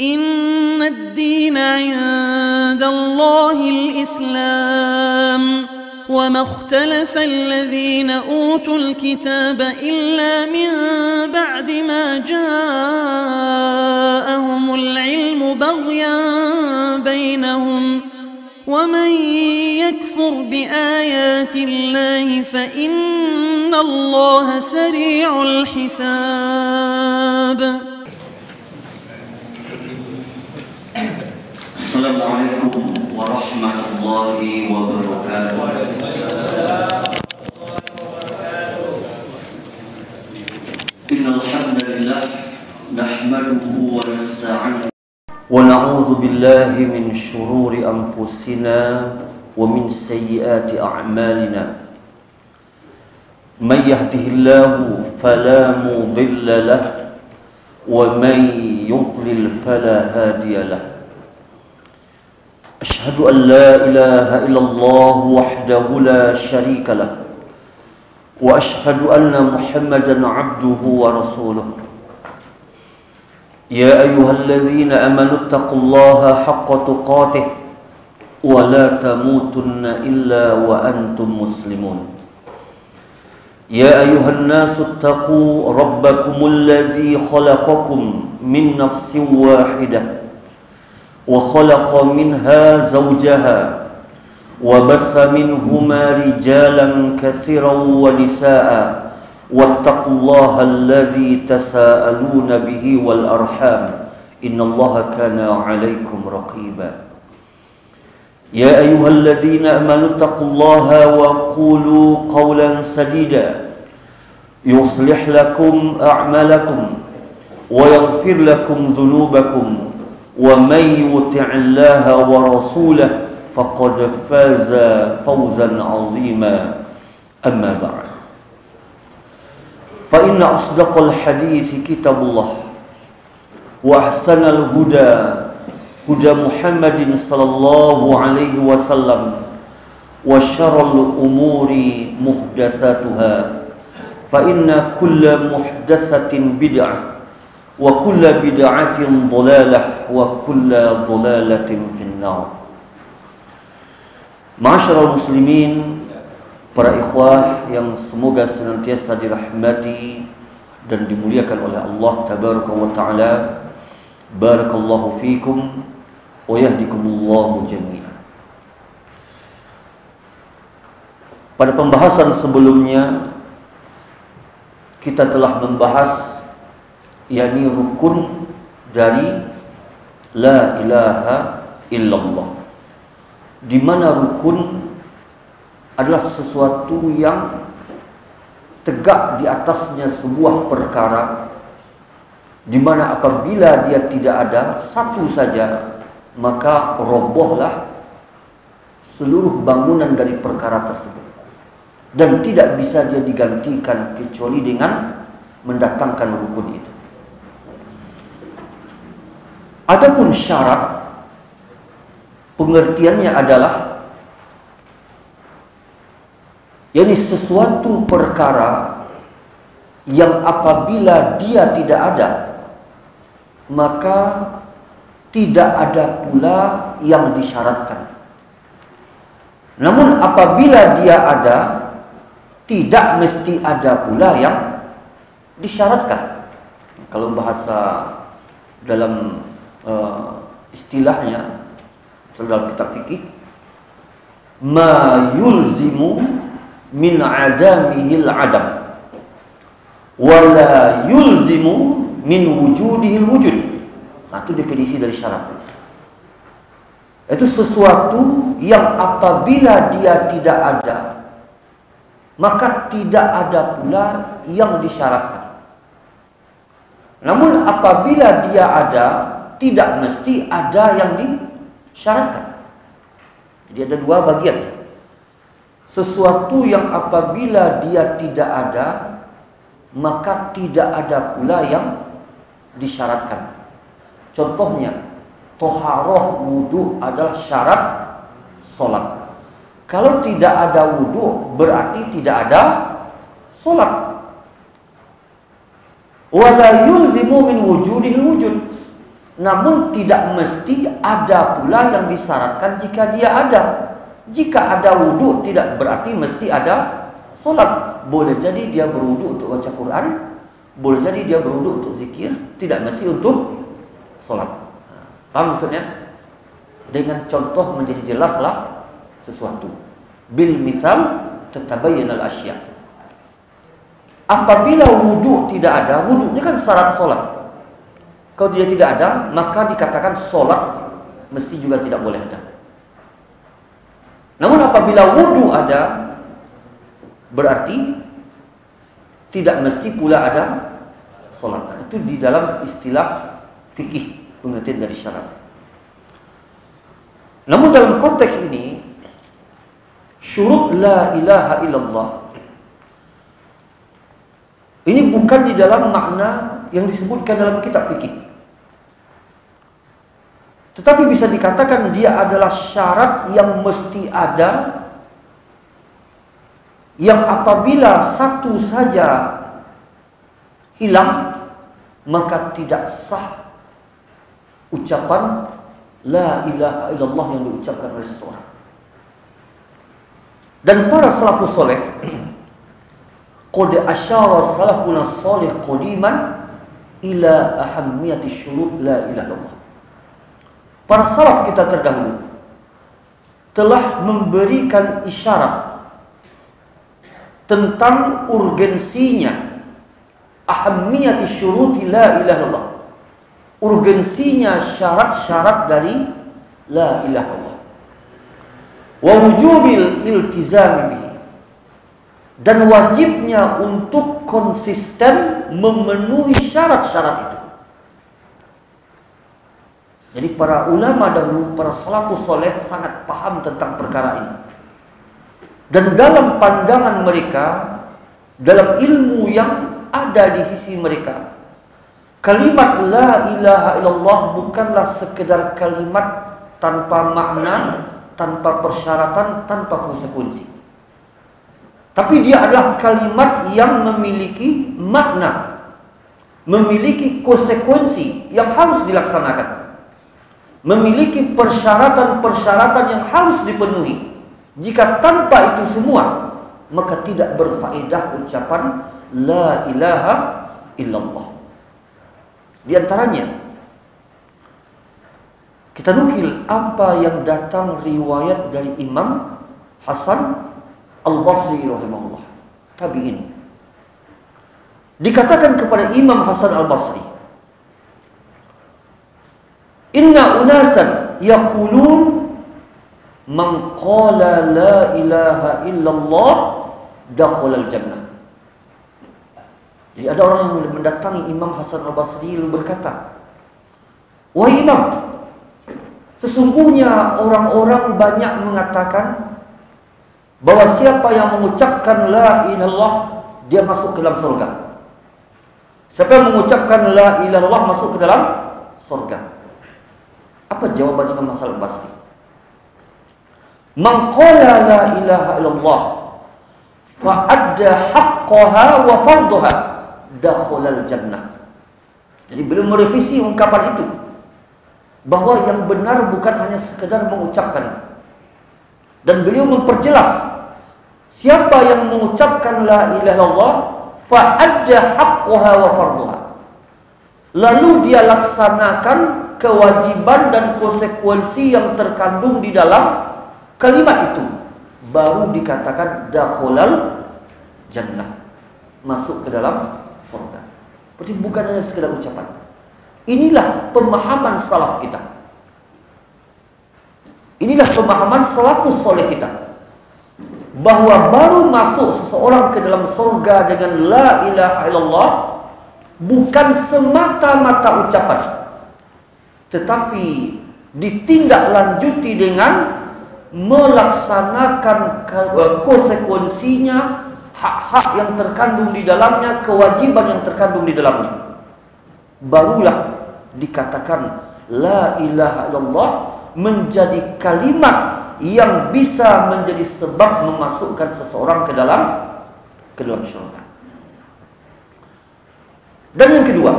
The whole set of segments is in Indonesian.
إن الدين عند الله الإسلام وما اختلف الذين أوتوا الكتاب إلا من بعد ما جاءهم العلم بغيا بينهم ومن يكفر بآيات الله فإن الله سريع الحساب. Assalamualaikum warahmatullahi wabarakatuh. Innal hamdalillah nahmaduhu wa nasta'inuhu wa na'udzu billahi min shururi anfusina wa min sayyiati a'malina. Man yahdihillahu fala mudilla lahu wa man yudlil fala hadiya lahu. أشهد أن لا إله إلا الله وحده لا شريك له وأشهد أن محمدا عبده ورسوله. يا أيها الذين آمنوا اتقوا الله حق تقاته ولا تموتن إلا وأنتم مسلمون. يا أيها الناس اتقوا ربكم الذي خلقكم من نفس واحدة وخلق منها زوجها وبث منهما رجالا كثيرا ونساء واتقوا الله الذي تساءلون به والأرحام إن الله كان عليكم رقيبا. يا أيها الذين آمنوا اتقوا الله وقولوا قولا سديدا يصلح لكم أعمالكم ويغفر لكم ذنوبكم ومن يطع الله ورسوله فقد فاز فوزا عظيما. أما بعد فإن أصدق الحديث كتاب الله وأحسن الهدى هدى محمد صلى الله عليه وسلم وشر الأمور محدثاتها فإن كل محدثة بدعة wa kulla bid'atin dhalalah wa kulla dhalalatin finnar. Ma'asyiral muslimin, para ikhwah yang semoga senantiasa dirahmati dan dimuliakan oleh Allah tabaraka wa taala. Barakallahu fikum wa yahdikumullahu jami'an. Pada pembahasan sebelumnya kita telah membahas yakni rukun dari la ilaha illallah, di mana rukun adalah sesuatu yang tegak di atasnya sebuah perkara, di mana apabila dia tidak ada satu saja maka robohlah seluruh bangunan dari perkara tersebut, dan tidak bisa dia digantikan kecuali dengan mendatangkan rukun itu. Adapun syarat, pengertiannya adalah yakni sesuatu perkara yang apabila dia tidak ada maka tidak ada pula yang disyaratkan. Namun apabila dia ada, tidak mesti ada pula yang disyaratkan. Kalau bahasa dalam istilahnya dalam kitab fikih, ma yulzimu min adamihil adam wala yulzimu min wujudihil wujud. Nah, itu definisi dari syarat. Itu sesuatu yang apabila dia tidak ada maka tidak ada pula yang disyaratkan. Namun apabila dia ada, tidak mesti ada yang disyaratkan. Jadi ada dua bagian. Sesuatu yang apabila dia tidak ada maka tidak ada pula yang disyaratkan. Contohnya, toharoh wudu adalah syarat sholat. Kalau tidak ada wudu berarti tidak ada sholat. Wala yulzimu min wujudihil wujud. Namun tidak mesti ada pula yang disyaratkan jika dia ada. Jika ada wudhu tidak berarti mesti ada solat. Boleh jadi dia berwudhu untuk baca Quran, boleh jadi dia berwudhu untuk zikir, tidak mesti untuk solat. Paham maksudnya? Dengan contoh menjadi jelaslah sesuatu. Bil misal tatabayyanal asya. Apabila wudhu tidak ada, wudhunya kan syarat solat. Kalau dia tidak ada, maka dikatakan solat mesti juga tidak boleh ada. Namun apabila wudhu ada, berarti tidak mesti pula ada solat. Itu di dalam istilah fikih, pengertian dari syarat. Namun dalam konteks ini, syurut la ilaha illallah ini bukan di dalam makna yang disebutkan dalam kitab fikih. Tetapi bisa dikatakan dia adalah syarat yang mesti ada, yang apabila satu saja hilang, maka tidak sah ucapan la ilaha illallah yang diucapkan oleh seseorang. Dan para salafus soleh, qad asyara salafuna salih qadiman ila ahammiyati syurut la ilaha illallah. Para salaf kita terdahulu telah memberikan isyarat tentang urgensinya ahammiyati syuruti la ilaha illallah, urgensinya syarat-syarat dari la ilaha illallah, wa wujubil iltizami bihi, dan wajibnya untuk konsisten memenuhi syarat-syarat itu. Jadi para ulama dahulu, para salafus soleh sangat paham tentang perkara ini. Dan dalam pandangan mereka, dalam ilmu yang ada di sisi mereka, kalimat la ilaha illallah bukanlah sekedar kalimat tanpa makna, tanpa persyaratan, tanpa konsekuensi. Tapi dia adalah kalimat yang memiliki makna, memiliki konsekuensi yang harus dilaksanakan, memiliki persyaratan-persyaratan yang harus dipenuhi. Jika tanpa itu semua, maka tidak berfaedah ucapan la ilaha illallah. Di antaranya, kita nukil apa yang datang riwayat dari Imam Hasan Al-Basri rahimahullah, tabi'in. Dikatakan kepada Imam Hasan Al-Basri, inna unasan yaqulun man qala la ilaha illallah dakhala al-jannah. Jadi ada orang yang mendatangi Imam Hasan Al-Basri lalu berkata, wahai Imam, sesungguhnya orang-orang banyak mengatakan bahwa siapa yang mengucapkan la ilaha illallah dia masuk ke dalam surga. Siapa yang mengucapkan la ilaha illallah masuk ke dalam surga. Apa jawaban Imam Hasan Al-Basri? Man qala la ilaha illallah fa adda haqqaha wa fardhaha dakhala al-jannah. Jadi beliau merevisi ungkapan itu, bahwa yang benar bukan hanya sekedar mengucapkan. Dan beliau memperjelas, siapa yang mengucapkan la ilaha illallah fa adda haqqaha wa fardhaha, lalu dia laksanakan kewajiban dan konsekuensi yang terkandung di dalam kalimat itu, baru dikatakan dakhalal jannah, masuk ke dalam surga. Berarti bukan hanya sekedar ucapan. Inilah pemahaman salaf kita. Inilah pemahaman salafus soleh kita, bahwa baru masuk seseorang ke dalam surga dengan la ilaha illallah bukan semata-mata ucapan, tetapi ditindaklanjuti dengan melaksanakan konsekuensinya, hak-hak yang terkandung di dalamnya, kewajiban yang terkandung di dalamnya. Barulah dikatakan la ilaha illallah menjadi kalimat yang bisa menjadi sebab memasukkan seseorang ke dalam syurga. Dan yang kedua,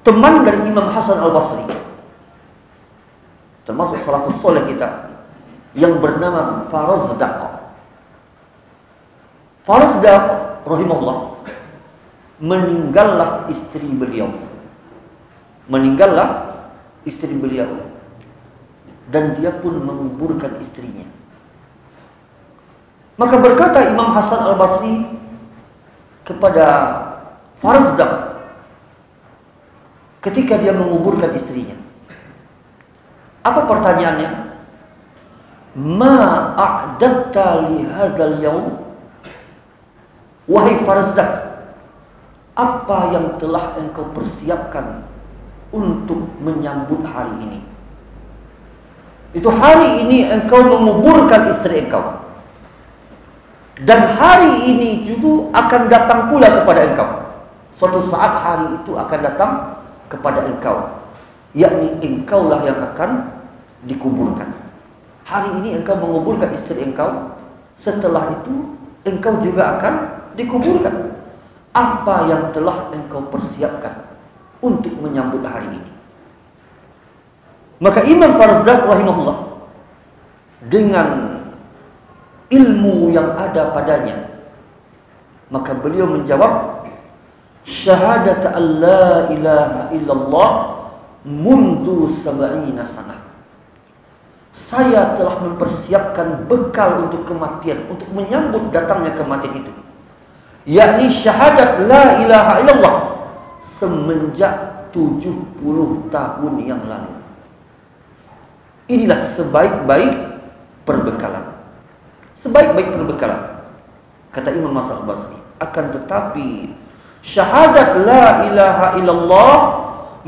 teman dari Imam Hasan Al-Basri, termasuk salafus soleh kita, yang bernama Farazdaq. Farazdaq rahimahullah, meninggallah istri beliau. Dan dia pun menguburkan istrinya. Maka berkata Imam Hasan Al-Basri kepada Farazdaq ketika dia menguburkan istrinya. Apa pertanyaannya? Ma a'datta li hadzal yaum? Wahai Farazdaq, apa yang telah engkau persiapkan untuk menyambut hari ini? Itu hari ini engkau menguburkan istri engkau, dan hari ini juga akan datang pula kepada engkau. Suatu saat hari itu akan datang kepada engkau, yakni engkaulah yang akan dikuburkan. Hari ini engkau menguburkan istri engkau, setelah itu engkau juga akan dikuburkan. Apa yang telah engkau persiapkan untuk menyambut hari ini? Maka Imam Farazdaq rahimahullah, dengan ilmu yang ada padanya, maka beliau menjawab, syahadat an la ilaha illallah mundu sab'ina sanah. Saya telah mempersiapkan bekal untuk kematian, untuk menyambut datangnya kematian itu, yakni syahadat la ilaha illallah, semenjak 70 tahun yang lalu. Inilah sebaik-baik perbekalan. Sebaik-baik perbekalan, kata Imam Hasan Al-Basri. Akan tetapi syahadat la ilaha illallah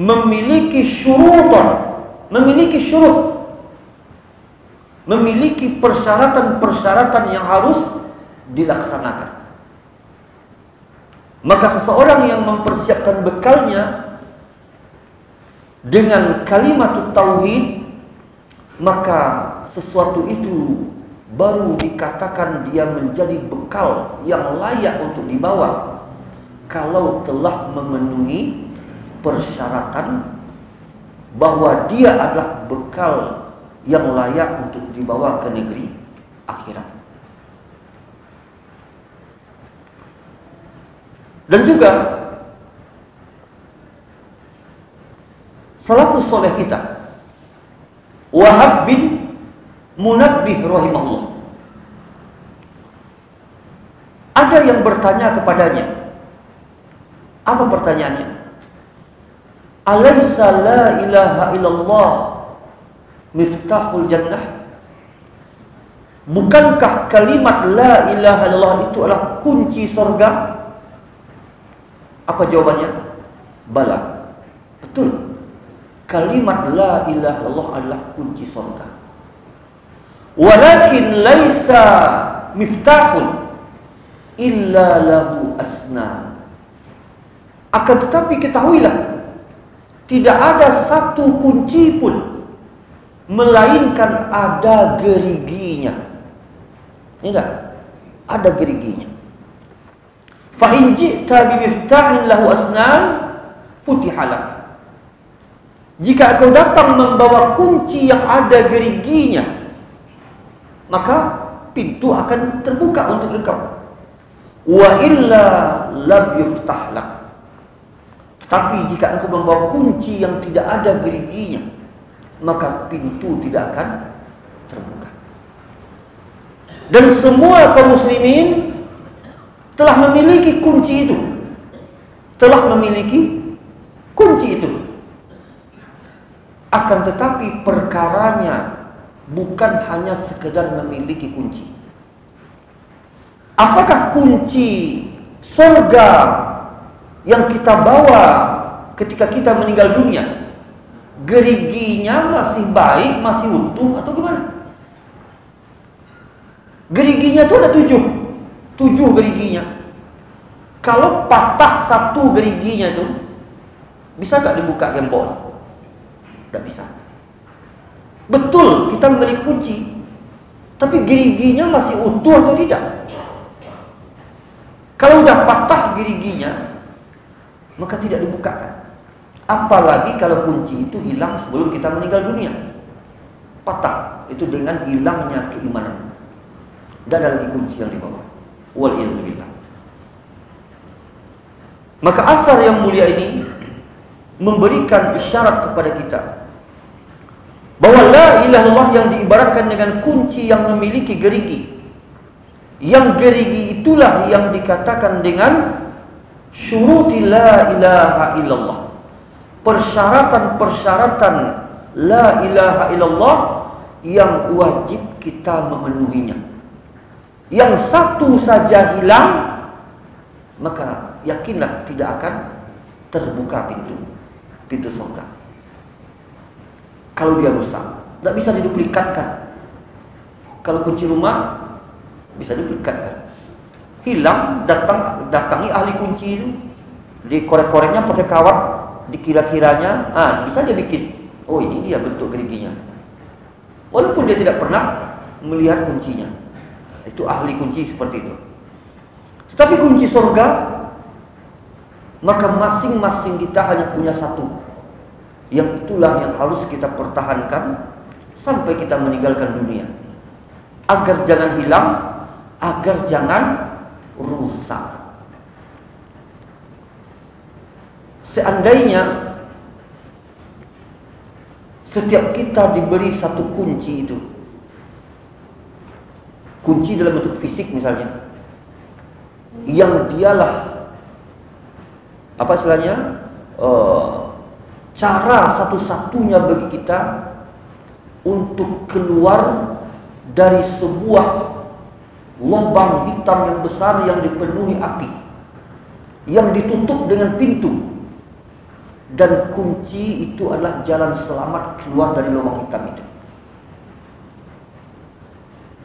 memiliki syurutan, memiliki syurut, memiliki persyaratan-persyaratan yang harus dilaksanakan. Maka seseorang yang mempersiapkan bekalnya dengan kalimat tauhid, maka sesuatu itu baru dikatakan dia menjadi bekal yang layak untuk dibawa, kalau telah memenuhi persyaratan bahwa dia adalah bekal yang layak untuk dibawa ke negeri akhirat. Dan juga salafus soleh kita, Wahab bin Munabbih rahimahullah, ada yang bertanya kepadanya. Apa pertanyaannya? Alaysa la ilaha illallah miftahul jannah? Bukankah kalimat la ilaha illallah itu adalah kunci surga? Apa jawabannya? Bala, betul. Kalimat la ilaha illallah adalah kunci surga. Walakin laisa miftahun illa lahu asnan. Akan tetapi ketahuilah, tidak ada satu kunci pun melainkan ada geriginya. Tidak, ada geriginya. Fa in ji'ta bi miftahin lahu asnan futihalak. Jika engkau datang membawa kunci yang ada geriginya, maka pintu akan terbuka untuk engkau. Wa illa lam yuftah lak. Tetapi jika engkau membawa kunci yang tidak ada geriginya, maka pintu tidak akan terbuka. Dan semua kaum muslimin telah memiliki kunci itu. Telah memiliki kunci itu. Akan tetapi perkaranya bukan hanya sekedar memiliki kunci. Apakah kunci surga yang kita bawa ketika kita meninggal dunia, geriginya masih baik, masih utuh, atau gimana? Geriginya itu ada 7 geriginya. Kalau patah satu geriginya itu, bisa gak dibuka gembok? Tidak bisa. Betul, kita memiliki kunci, tapi geriginya masih utuh atau tidak? Kalau sudah patah geriginya, maka tidak dibukakan. Apalagi kalau kunci itu hilang sebelum kita meninggal dunia. Patah itu dengan hilangnya keimanan. Tidak ada lagi kunci yang dibawa. Wal'iyadzubillah. Maka asar yang mulia ini memberikan isyarat kepada kita bahwa la ilaha illallah yang diibaratkan dengan kunci yang memiliki gerigi. Yang gerigi itulah yang dikatakan dengan syuruti la ilaha illallah. Persyaratan-persyaratan la ilaha illallah yang wajib kita memenuhinya. Yang satu saja hilang, maka yakinlah tidak akan terbuka pintu surga. Kalau dia rusak, tidak bisa diduplikatkan. Kalau kunci rumah bisa diduplikatkan. Hilang, datangi ahli kunci itu, dikorek-koreknya pakai kawat, dikira-kiranya, bisa dia bikin. Oh, ini dia bentuk geriginya. Walaupun dia tidak pernah melihat kuncinya. Itu ahli kunci seperti itu. Tetapi kunci surga, maka masing-masing kita hanya punya satu. Yang itulah yang harus kita pertahankan sampai kita meninggalkan dunia. Agar jangan hilang, agar jangan rusak. Seandainya setiap kita diberi satu kunci itu, kunci dalam bentuk fisik misalnya, yang dialah apa istilahnya, cara satu-satunya bagi kita untuk keluar dari sebuah lubang hitam yang besar yang dipenuhi api, yang ditutup dengan pintu, dan kunci itu adalah jalan selamat keluar dari lubang hitam itu.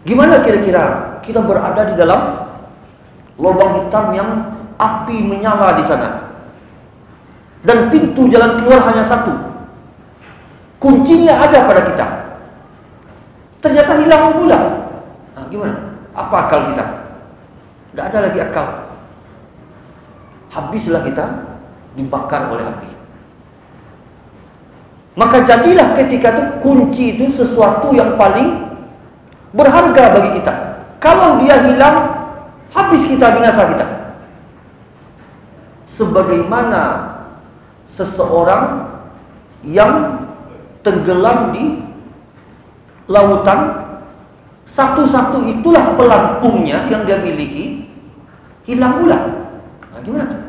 Gimana kira-kira kita berada di dalam lubang hitam yang api menyala di sana, dan pintu jalan keluar hanya satu, kuncinya ada pada kita, ternyata hilang pula. Gimana? Apa akal kita? Tidak ada lagi akal. Habislah kita dibakar oleh api. Maka jadilah ketika itu kunci itu sesuatu yang paling berharga bagi kita. Kalau dia hilang, habis kita, binasa kita. Sebagaimana seseorang yang tenggelam di lautan, satu-satu itulah pelampungnya yang dia miliki, hilang pula. Gimana tuh?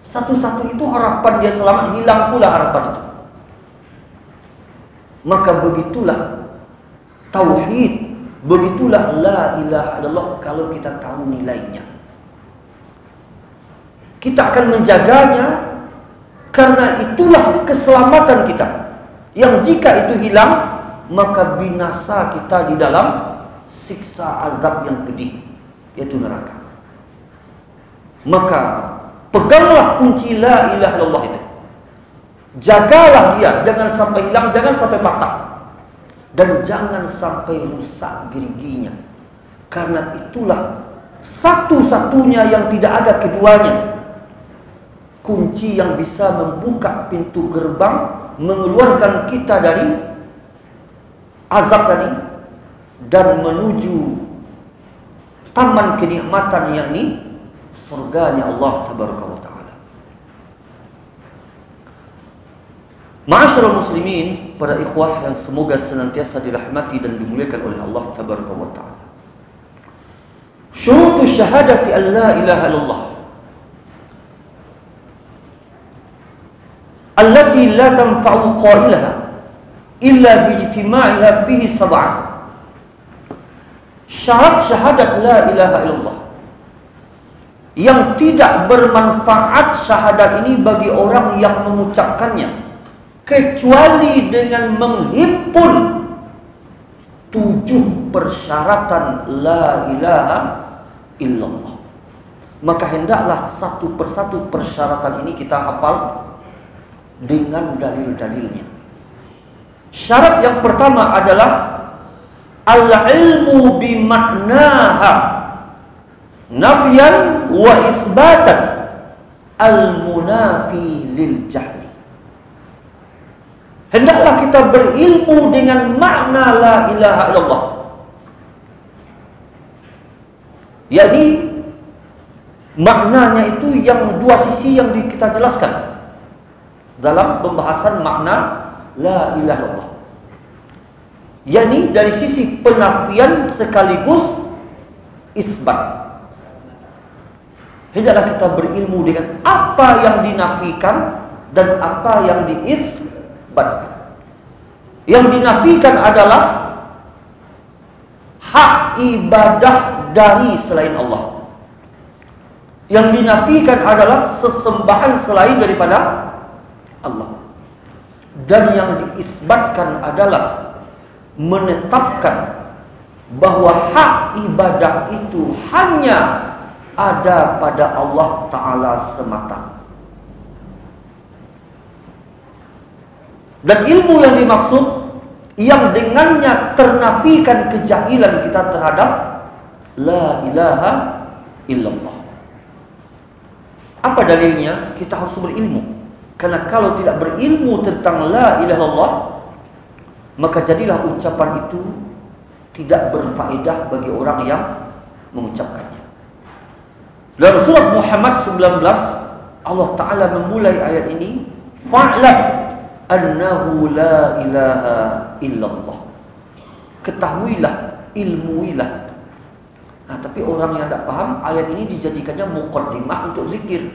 Satu-satu itu harapan dia selamat, hilang pula harapan itu. Maka begitulah tauhid, begitulah la ilaha illallah kalau kita tahu nilainya. Kita akan menjaganya, karena itulah keselamatan kita. Yang jika itu hilang, maka binasa kita di dalam siksa azab yang pedih, yaitu neraka. Maka peganglah kunci la ilaha illallah itu. Jagalah dia, jangan sampai hilang, jangan sampai patah, dan jangan sampai rusak geriginya. Karena itulah satu-satunya yang tidak ada keduanya. Kunci yang bisa membuka pintu gerbang, mengeluarkan kita dari azab tadi dan menuju taman kenikmatan, yakni surganya Allah tabaraka wa ta'ala. Ma'asyiral muslimin, para ikhwah yang semoga senantiasa dirahmati dan dimuliakan oleh Allah tabaraka wa ta'ala. Syurutu syahadati an la ilaha illallah allati la tanfa'u qailaha illa bijtima'iha fihi sab'an. Syarat syahadat la ilaha illallah yang tidak bermanfaat syahadat ini bagi orang yang mengucapkannya kecuali dengan menghimpun 7 persyaratan la ilaha illallah. Maka hendaklah satu persatu persyaratan ini kita hafal dengan dalil-dalilnya. Syarat yang pertama adalah al-ilmu bimaknaha nafyan wa isbatan al-munafi lil jahli. kita berilmu dengan makna la ilaha illallah, yakni maknanya itu yang dua sisi yang kita jelaskan dalam pembahasan makna la ilaha illallah, yakni dari sisi penafian sekaligus isbat. Hendaklah kita berilmu dengan apa yang dinafikan dan apa yang diisbatkan. Yang dinafikan adalah hak ibadah dari selain Allah. Yang dinafikan adalah sesembahan selain daripada Allah. Dan yang diisbatkan adalah menetapkan bahwa hak ibadah itu hanya ada pada Allah Ta'ala semata. Dan ilmu yang dimaksud, yang dengannya ternafikan kejahilan kita terhadap la ilaha illallah. Apa dalilnya? Kita harus berilmu. Karena kalau tidak berilmu tentang la ilaha illallah, maka jadilah ucapan itu tidak berfaedah bagi orang yang mengucapkannya. Dalam surat Muhammad 19, Allah Ta'ala memulai ayat ini, fa'lam annahu la ilaha illallah. Ketahuilah, ilmuilah. Nah, tapi orang yang tidak paham, ayat ini dijadikannya muqaddimah untuk zikir.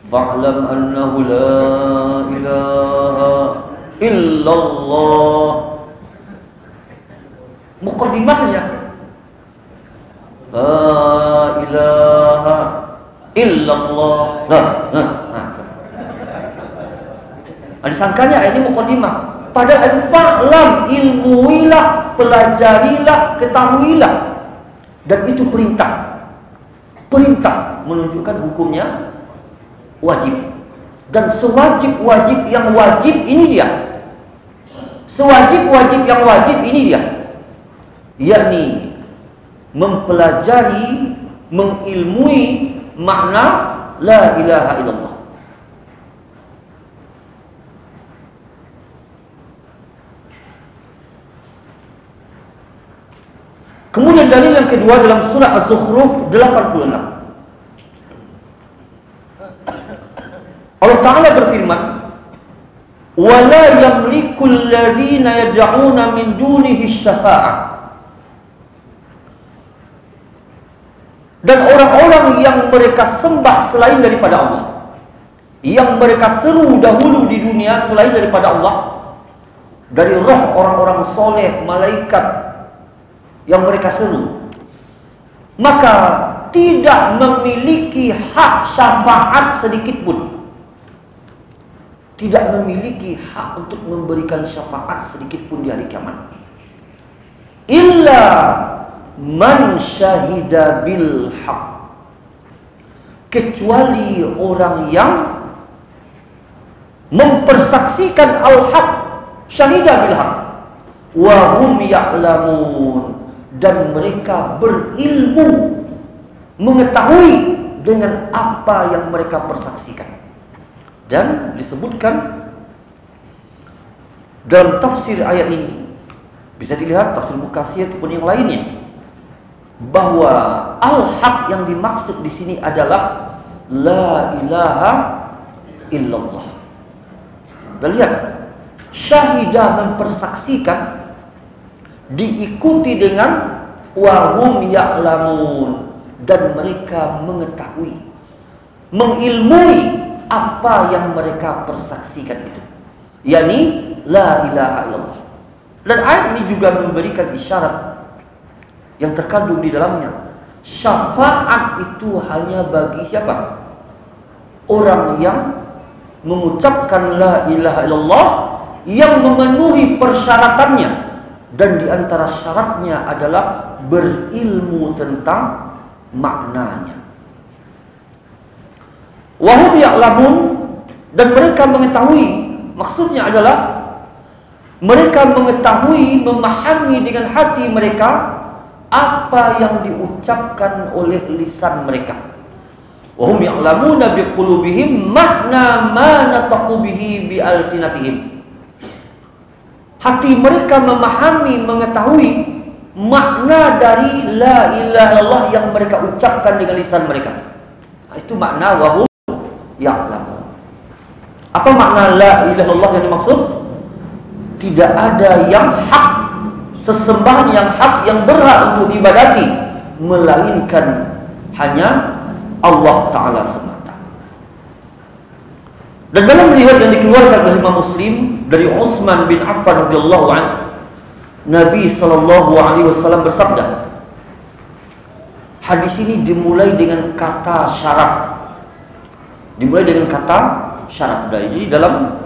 Fa'lam annahu la ilaha illallah. Muqaddimahnya la ilaha illallah. Disangkanya ayat ini muqaddimah. Padahal itu fa'lam, ilmuilah, pelajarilah, ketahuilah. Dan itu perintah. Perintah menunjukkan hukumnya wajib. Dan sewajib-wajib yang wajib ini dia. Sewajib-wajib yang wajib ini dia. Yakni mempelajari, mengilmui makna la ilaha illallah. Kemudian dalil yang kedua dalam surah Az-Zukhruf 86. Allah Ta'ala berfirman, وَلَا يَمْلِكُ الَّذِينَ يَدْعُونَ مِنْ دُونِهِ الشَّفَاعَةَ. Dan orang-orang yang mereka sembah selain daripada Allah, yang mereka seru dahulu di dunia selain daripada Allah, dari roh orang-orang soleh, malaikat yang mereka seru, maka tidak memiliki hak syafaat sedikit pun. Tidak memiliki hak untuk memberikan syafaat sedikit pun di hari kiamat. Illa man syahida bil haq, kecuali orang yang mempersaksikan al-haq, syahida bil haq, wa hum ya'lamun, dan mereka berilmu, mengetahui dengan apa yang mereka persaksikan. Dan disebutkan dalam tafsir ayat ini, bisa dilihat tafsir Mukatsir ataupun yang lainnya, bahwa al-haq yang dimaksud di sini adalah la ilaha illallah. Dan lihat, syahidah mempersaksikan diikuti dengan wahum ya'lamun, dan mereka mengetahui, mengilmui apa yang mereka persaksikan itu, yakni la ilaha illallah. Dan ayat ini juga memberikan isyarat yang terkandung di dalamnya. Syafaat itu hanya bagi siapa? Orang yang mengucapkan la ilaha illallah, yang memenuhi persyaratannya, dan di antara syaratnya adalah berilmu tentang maknanya. Wahum ya'lamun, dan mereka mengetahui, maksudnya adalah mereka mengetahui, memahami dengan hati mereka apa yang diucapkan oleh lisan mereka. Wahum ya'lamuna biqulubihim makna ma nataqu bihi bi alsinatihim. hati mereka memahami, mengetahui makna dari la ilaha illallah yang mereka ucapkan dengan lisan mereka. Itu makna wahum ya'lamun. Apa makna la ilaha illallah yang dimaksud? Tidak ada yang hak, sesembahan yang hak, yang berhak untuk diibadati, melainkan hanya Allah Ta'ala semata. Dan dalam riwayat yang dikeluarkan oleh Imam Muslim dari Utsman bin Affan radhiyallahu anhu, Nabi SAW bersabda, hadis ini dimulai dengan kata syarat. Dimulai dengan kata syarat. Jadi dalam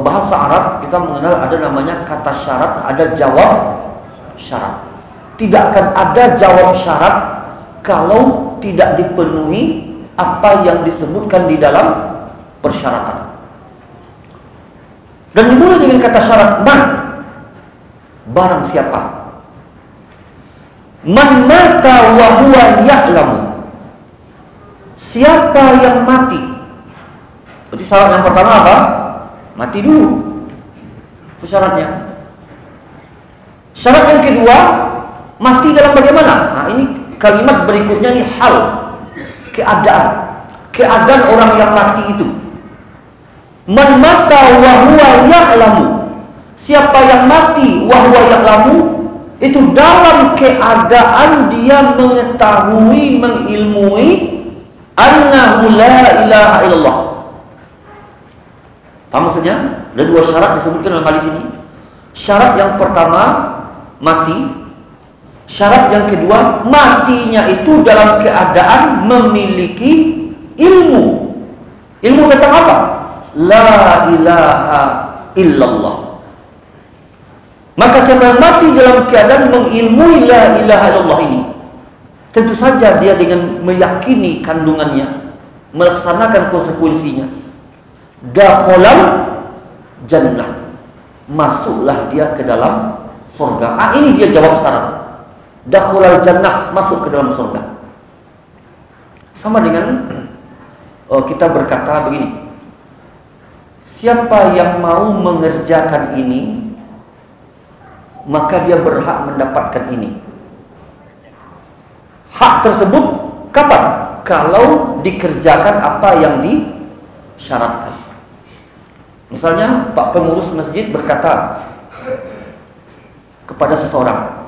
bahasa Arab kita mengenal ada namanya kata syarat, ada jawab syarat. Tidak akan ada jawab syarat kalau tidak dipenuhi apa yang disebutkan di dalam persyaratan. Dan dimulai dengan kata syarat man, barang siapa, man mata wa huwa ya'lamu, siapa yang mati. Berarti syarat yang pertama apa? Mati dulu. Itu syaratnya. Syarat yang kedua, mati dalam bagaimana? Nah, ini kalimat berikutnya nih, hal, keadaan orang yang mati itu. Man mata wa huwa ya'lamu, siapa yang mati wa huwa ya'lamu, itu dalam keadaan dia mengetahui, mengilmui annahu la ilaha illallah. Paham maksudnya? Ada dua syarat disebutkan dalam hadis ini. Syarat yang pertama mati, syarat yang kedua matinya itu dalam keadaan memiliki ilmu. Ilmu tentang apa? La ilaha illallah. Maka siapa yang mati dalam keadaan mengilmui la ilaha illallah ini, tentu saja dia dengan meyakini kandungannya, melaksanakan konsekuensinya, dakhalal jannah, masuklah dia ke dalam surga. Ini dia jawab syarat. Dakhalal jannah, masuk ke dalam surga. Sama dengan kita berkata begini, siapa yang mau mengerjakan ini, maka dia berhak mendapatkan ini. Hak tersebut kapan? Kalau dikerjakan apa yang disyaratkan. Misalnya Pak pengurus masjid berkata kepada seseorang,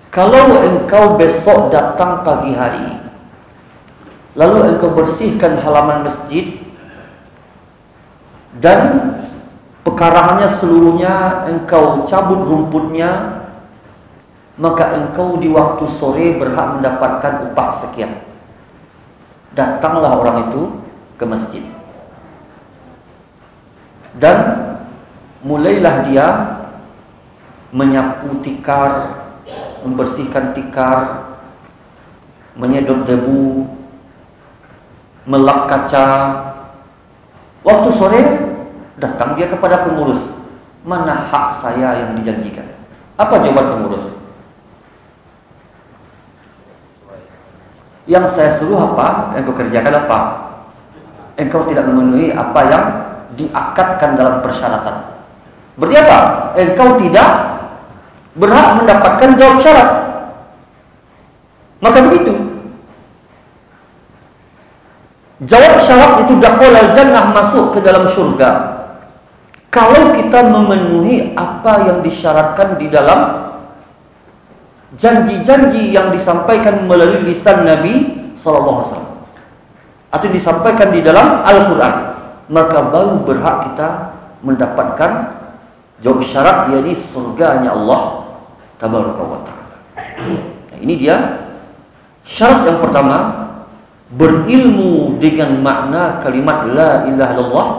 kalau engkau besok datang pagi hari, lalu engkau bersihkan halaman masjid dan pekarangannya seluruhnya engkau cabut rumputnya, maka engkau di waktu sore berhak mendapatkan upah sekian. Datanglah orang itu ke masjid dan mulailah dia menyapu tikar, membersihkan tikar, menyedot debu, melap kaca. Waktu sore datang dia kepada pengurus, mana hak saya yang dijanjikan? Apa jawaban pengurus? Yang saya suruh apa, engkau kerjakan apa? Engkau tidak memenuhi apa yang diakatkan dalam persyaratan. Berarti apa? Engkau tidak berhak mendapatkan jawab syarat. Maka begitu. Jawab syarat itu dakhalal jannah, masuk ke dalam surga, kalau kita memenuhi apa yang disyaratkan di dalam janji-janji yang disampaikan melalui lisan Nabi SAW atau disampaikan di dalam Al-Quran, maka baru berhak kita mendapatkan jawab syarat, yakni surganya Allah Tabaraka wa Ta'ala. Nah, ini dia syarat yang pertama, berilmu dengan makna kalimat la ilaha illallah.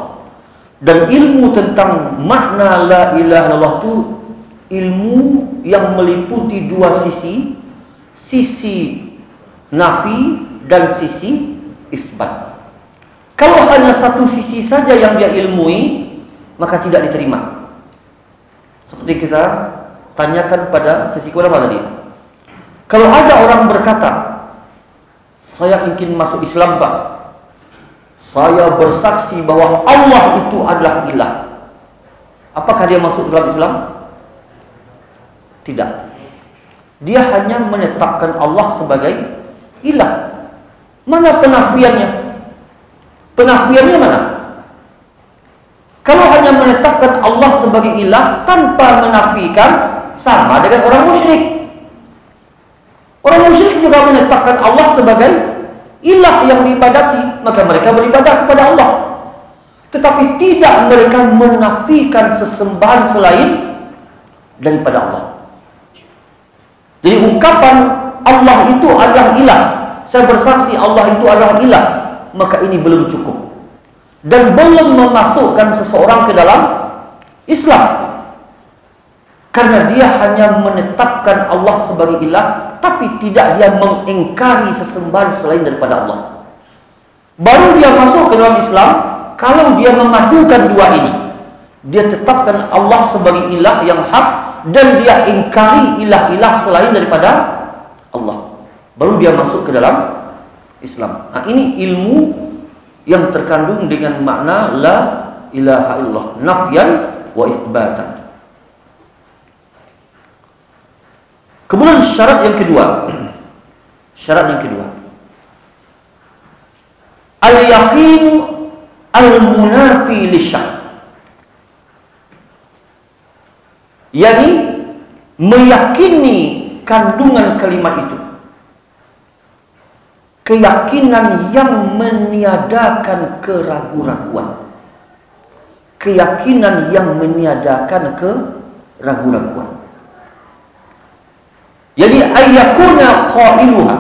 Dan ilmu tentang makna la ilaha illallah itu ilmu yang meliputi dua sisi, sisi nafi dan sisi isbat. Kalau hanya satu sisi saja yang dia ilmui, maka tidak diterima. Seperti kita tanyakan pada sisi kedua tadi. Kalau ada orang berkata, saya ingin masuk Islam Pak, saya bersaksi bahwa Allah itu adalah ilah, apakah dia masuk dalam Islam? Tidak. Dia hanya menetapkan Allah sebagai ilah. Mana penafiannya? Penafiannya mana? Kalau hanya menetapkan Allah sebagai ilah tanpa menafikan, sama dengan orang musyrik. Orang musyrik juga menetapkan Allah sebagai ilah yang diibadati, maka mereka beribadah kepada Allah. Tetapi tidak mereka menafikan sesembahan selain daripada Allah. Jadi ungkapan Allah itu adalah ilah, saya bersaksi Allah itu adalah ilah, maka ini belum cukup dan belum memasukkan seseorang ke dalam Islam, karena dia hanya menetapkan Allah sebagai ilah, tapi tidak dia mengingkari sesembahan selain daripada Allah. Baru dia masuk ke dalam Islam kalau dia memadukan dua ini. Dia tetapkan Allah sebagai ilah yang hak dan dia ingkari ilah-ilah selain daripada Allah, baru dia masuk ke dalam Islam. Nah, ini ilmu yang terkandung dengan makna la ilaha illallah, nafyan wa itsbatan. Kemudian syarat yang kedua, al-yaqin al-munafi lisyak, yakni meyakini kandungan kalimat itu, keyakinan yang meniadakan keraguan-raguan, keyakinan yang meniadakan keraguan-raguan. Jadi ayyakuna qailuha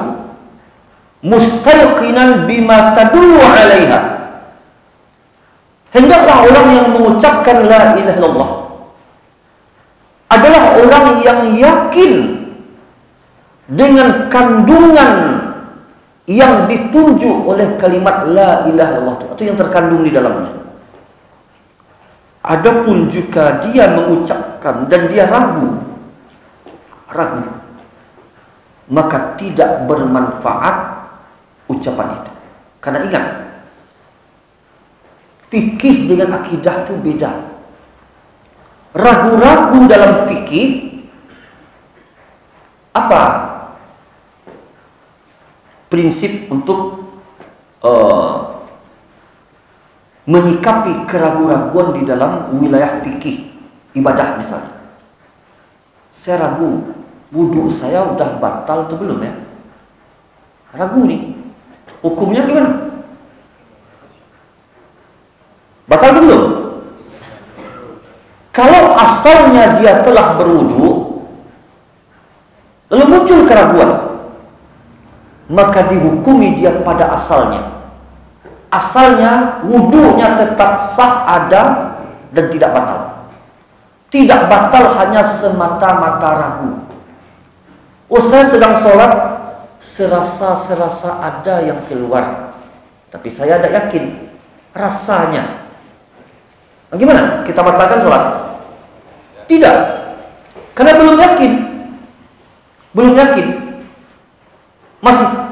mustayqinan bima tadullu 'alaiha. Hendaklah orang yang mengucapkan la ilaha illallah adalah orang yang yakin dengan kandungan yang ditunjuk oleh kalimat la ilaha illallah itu, atau yang terkandung di dalamnya. Adapun jika dia mengucapkan dan dia ragu, maka tidak bermanfaat ucapan itu. Karena ingat, fikih dengan akidah itu beda. Ragu-ragu dalam fikih, apa prinsip untuk menyikapi keraguan-raguan di dalam wilayah fikih ibadah? Misalnya, saya ragu wudhu saya udah batal atau belum ya? Ragu nih, hukumnya gimana? Batal atau belum? Kalau asalnya dia telah berwudhu lalu muncul keraguan, maka dihukumi dia pada asalnya. Asalnya wudhunya tetap sah, ada dan tidak batal. Tidak batal hanya semata-mata ragu. Oh, saya sedang sholat, serasa ada yang keluar, tapi saya tidak yakin rasanya. Nah, gimana? Kita batalkan sholat? Tidak, karena belum yakin.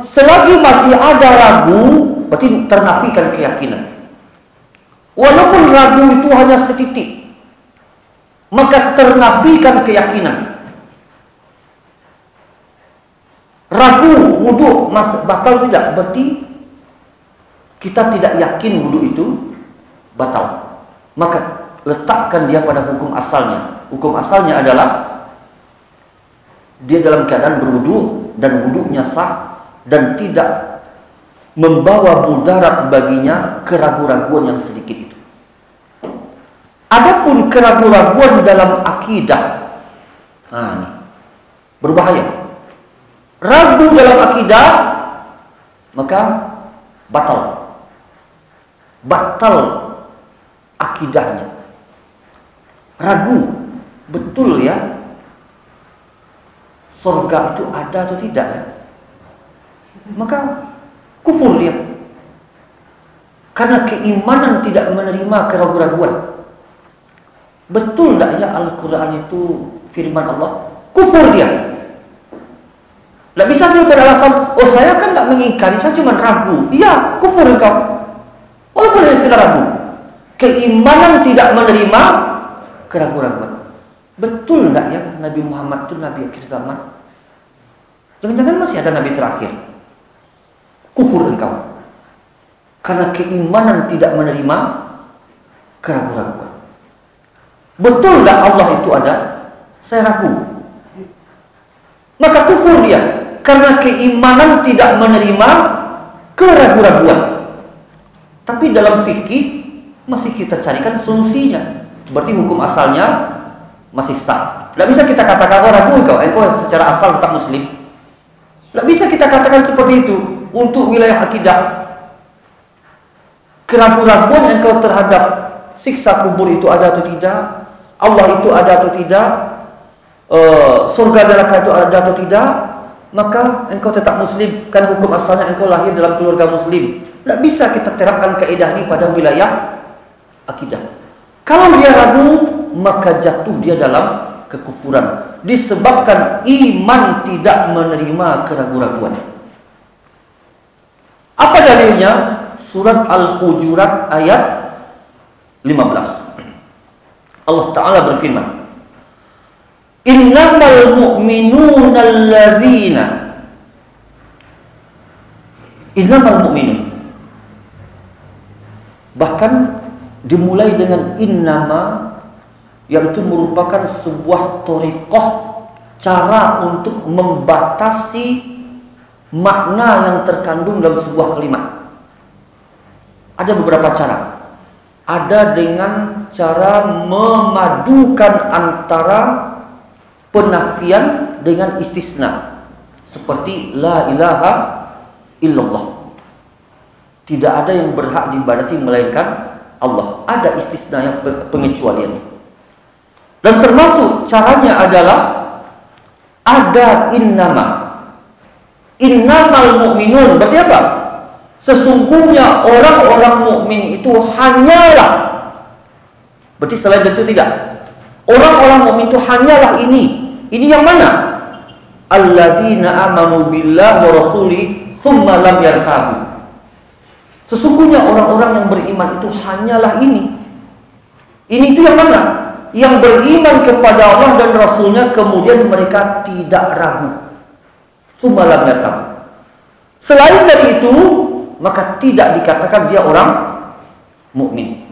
Selagi masih ada ragu, berarti ternafikan keyakinan. Walaupun ragu itu hanya setitik, maka ternafikan keyakinan. Ragu wudhu batal tidak, berarti kita tidak yakin wudhu itu batal. Maka letakkan dia pada hukum asalnya. Hukum asalnya adalah dia dalam keadaan berwudhu dan wudhunya sah dan tidak membawa mudarat baginya keraguan-raguan yang sedikit itu. Adapun keraguan-raguan dalam akidah, nah ini berbahaya. Ragu dalam akidah, maka batal akidahnya. Ragu betul ya, surga itu ada atau tidak ya, maka kufur dia, karena keimanan tidak menerima keraguan-raguan. Betul tidak ya Al-Quran itu firman Allah? Kufur dia. Tidak bisa dia beralasan, oh saya kan tidak mengingkari, saya cuma ragu. Iya, kufur engkau, walaupun hanya sekedar ragu. Keimanan tidak menerima keraguan-raguan. Betul enggak ya Nabi Muhammad itu Nabi akhir zaman? Jangan-jangan masih ada Nabi terakhir? Kufur engkau karena keimanan tidak menerima keraguan-raguan. Betul enggak Allah itu ada? Saya ragu. Maka kufur dia karena keimanan tidak menerima keraguan-raguan. Tapi dalam fikih masih kita carikan solusinya. Berarti hukum asalnya masih sah. Tidak bisa kita katakan ragu engkau secara asal tetap muslim. Tidak bisa kita katakan seperti itu untuk wilayah akidah. Keraguan-raguan engkau terhadap siksa kubur itu ada atau tidak, Allah itu ada atau tidak, surga neraka itu ada atau tidak, maka engkau tetap muslim karena hukum asalnya engkau lahir dalam keluarga muslim. Tidak bisa kita terapkan kaidah ini pada wilayah akidah. Kalau dia ragu, maka jatuh dia dalam kekufuran disebabkan iman tidak menerima keraguan-raguan. Apa dalilnya? Surat Al-Hujurat ayat 15. Allah Ta'ala berfirman, Innamal mu'minuna alladzina. Innamal mu'minun. Bahkan dimulai dengan innama, yang itu merupakan sebuah thariqah, cara untuk membatasi makna yang terkandung dalam sebuah kalimat. Ada beberapa cara. Ada dengan cara memadukan antara penafian dengan istisna, seperti la ilaha illallah. Tidak ada yang berhak diibadati melainkan Allah. Ada istisna yang pengecualian. Dan termasuk caranya adalah ada innama. Innamal mu'minun. Berarti apa? Sesungguhnya orang-orang mukmin itu hanyalah. Berarti selain itu tidak. Orang-orang mukmin itu hanyalah ini. Ini yang mana? Alladzina amanu billahi wa rasuli tsumma lam yartabu. Sesungguhnya orang-orang yang beriman itu hanyalah ini. Ini itu yang mana? Yang beriman kepada Allah dan Rasulnya kemudian mereka tidak ragu. Tsumma lam yartabu. Selain dari itu, maka tidak dikatakan dia orang mukmin.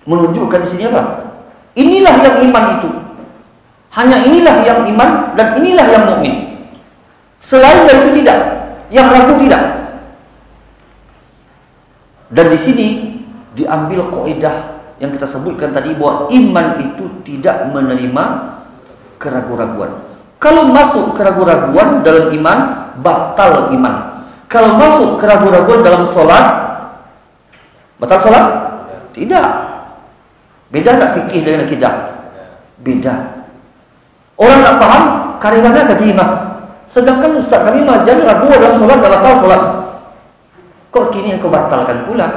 Menunjukkan di sini apa? Inilah yang iman itu. Hanya inilah yang iman dan inilah yang mukmin. Selain dari itu tidak, yang ragu tidak. Dan di sini diambil kaidah yang kita sebutkan tadi bahwa iman itu tidak menerima keraguan-raguan. Kalau masuk keraguan-raguan dalam iman, batal iman. Kalau masuk keraguan-raguan dalam sholat, batal sholat? Tidak. Beda tak fikih dengan akidah? Beda. Orang tak paham, karimana kaji imam. Sedangkan Ustaz kami mengajar ragu dalam sholat, tak batal sholat. Kok kini engkau batalkan pula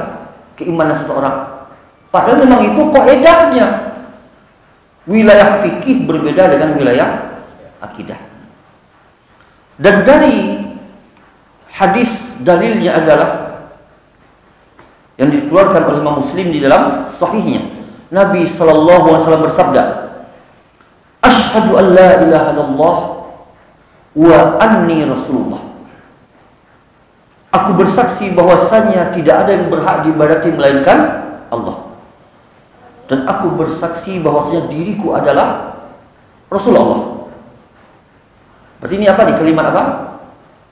keimanan seseorang? Padahal memang itu kaidahnya. Wilayah fikih berbeda dengan wilayah akidah. Dan dari hadis dalilnya adalah yang dikeluarkan oleh Imam Muslim di dalam sahihnya. Nabi SAW bersabda, Ashhadu an la ilaha illallah wa anni Rasulullah. Aku bersaksi bahwasanya tidak ada yang berhak diibadati melainkan Allah. Dan aku bersaksi bahwasanya diriku adalah Rasulullah. Berarti ini apa nih? Kalimat apa?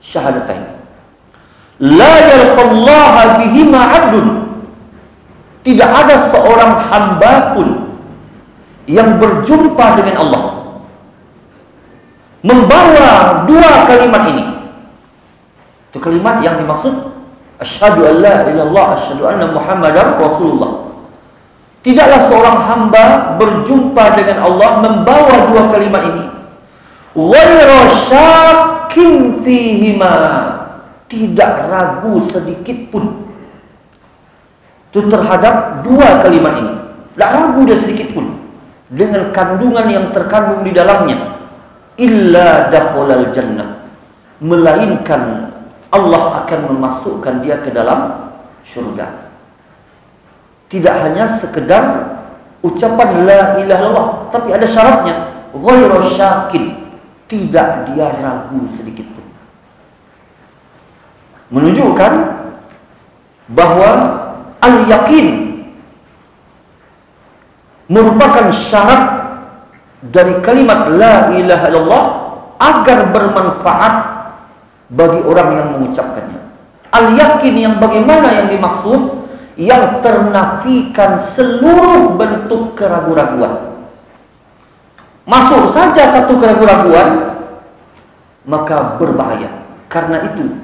Syahadatain. La yalqallaha bihima 'abdun. Tidak ada seorang hamba pun yang berjumpa dengan Allah membawa dua kalimat ini. Itu kalimat yang dimaksud asyhadu an la ilaha illallah, asyhadu anna muhammadar rasulullah. Tidaklah seorang hamba berjumpa dengan Allah membawa dua kalimat ini ghairu syakkin fihima, tidak ragu sedikit pun itu terhadap dua kalimat ini. Tidak ragu dia sedikit pun dengan kandungan yang terkandung di dalamnya. Illa dakhulal jannah, melainkan Allah akan memasukkan dia ke dalam syurga. Tidak hanya sekedar ucapan la ilaha illallah, tapi ada syaratnya. ghairu syakin, tidak dia ragu sedikit pun. Menunjukkan bahwa al-yakin merupakan syarat dari kalimat la ilaha illallah agar bermanfaat bagi orang yang mengucapkannya. Al-yakin yang bagaimana yang dimaksud? Yang ternafikan seluruh bentuk keraguan-raguan. Masuk saja satu keraguan-raguan, maka berbahaya. Karena itu,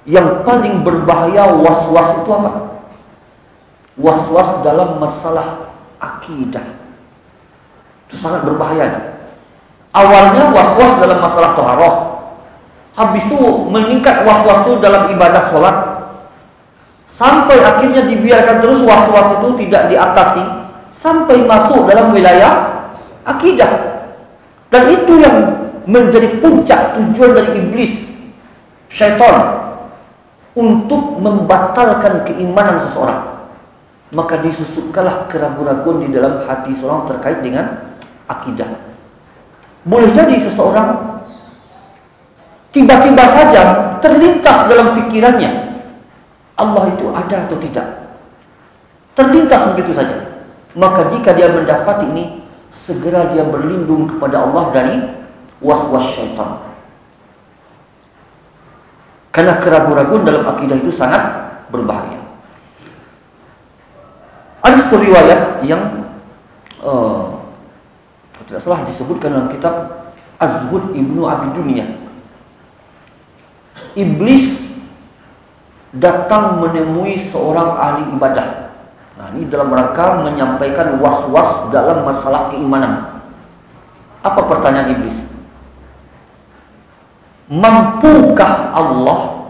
yang paling berbahaya was-was itu apa? Was-was dalam masalah akidah. Itu sangat berbahaya. Awalnya was-was dalam masalah taharah. Habis itu meningkat was-was itu dalam ibadah sholat. Sampai akhirnya dibiarkan terus was-was itu tidak diatasi sampai masuk dalam wilayah akidah. Dan itu yang menjadi puncak tujuan dari iblis, syaitan, untuk membatalkan keimanan seseorang. Maka disusupkanlah keraguan-raguan di dalam hati seseorang terkait dengan akidah. Boleh jadi seseorang tiba-tiba saja terlintas dalam pikirannya Allah itu ada atau tidak. Terlintas begitu saja. Maka jika dia mendapati ini, segera dia berlindung kepada Allah dari was-was syaitan. Karena keraguan-raguan dalam akidah itu sangat berbahaya. Ada satu riwayat yang tidak salah disebutkan dalam kitab Az-Zuhud Ibnu Abi Dunya. Iblis datang menemui seorang ahli ibadah. Nah, ini dalam rangka menyampaikan was-was dalam masalah keimanan. Apa pertanyaan iblis? Mampukah Allah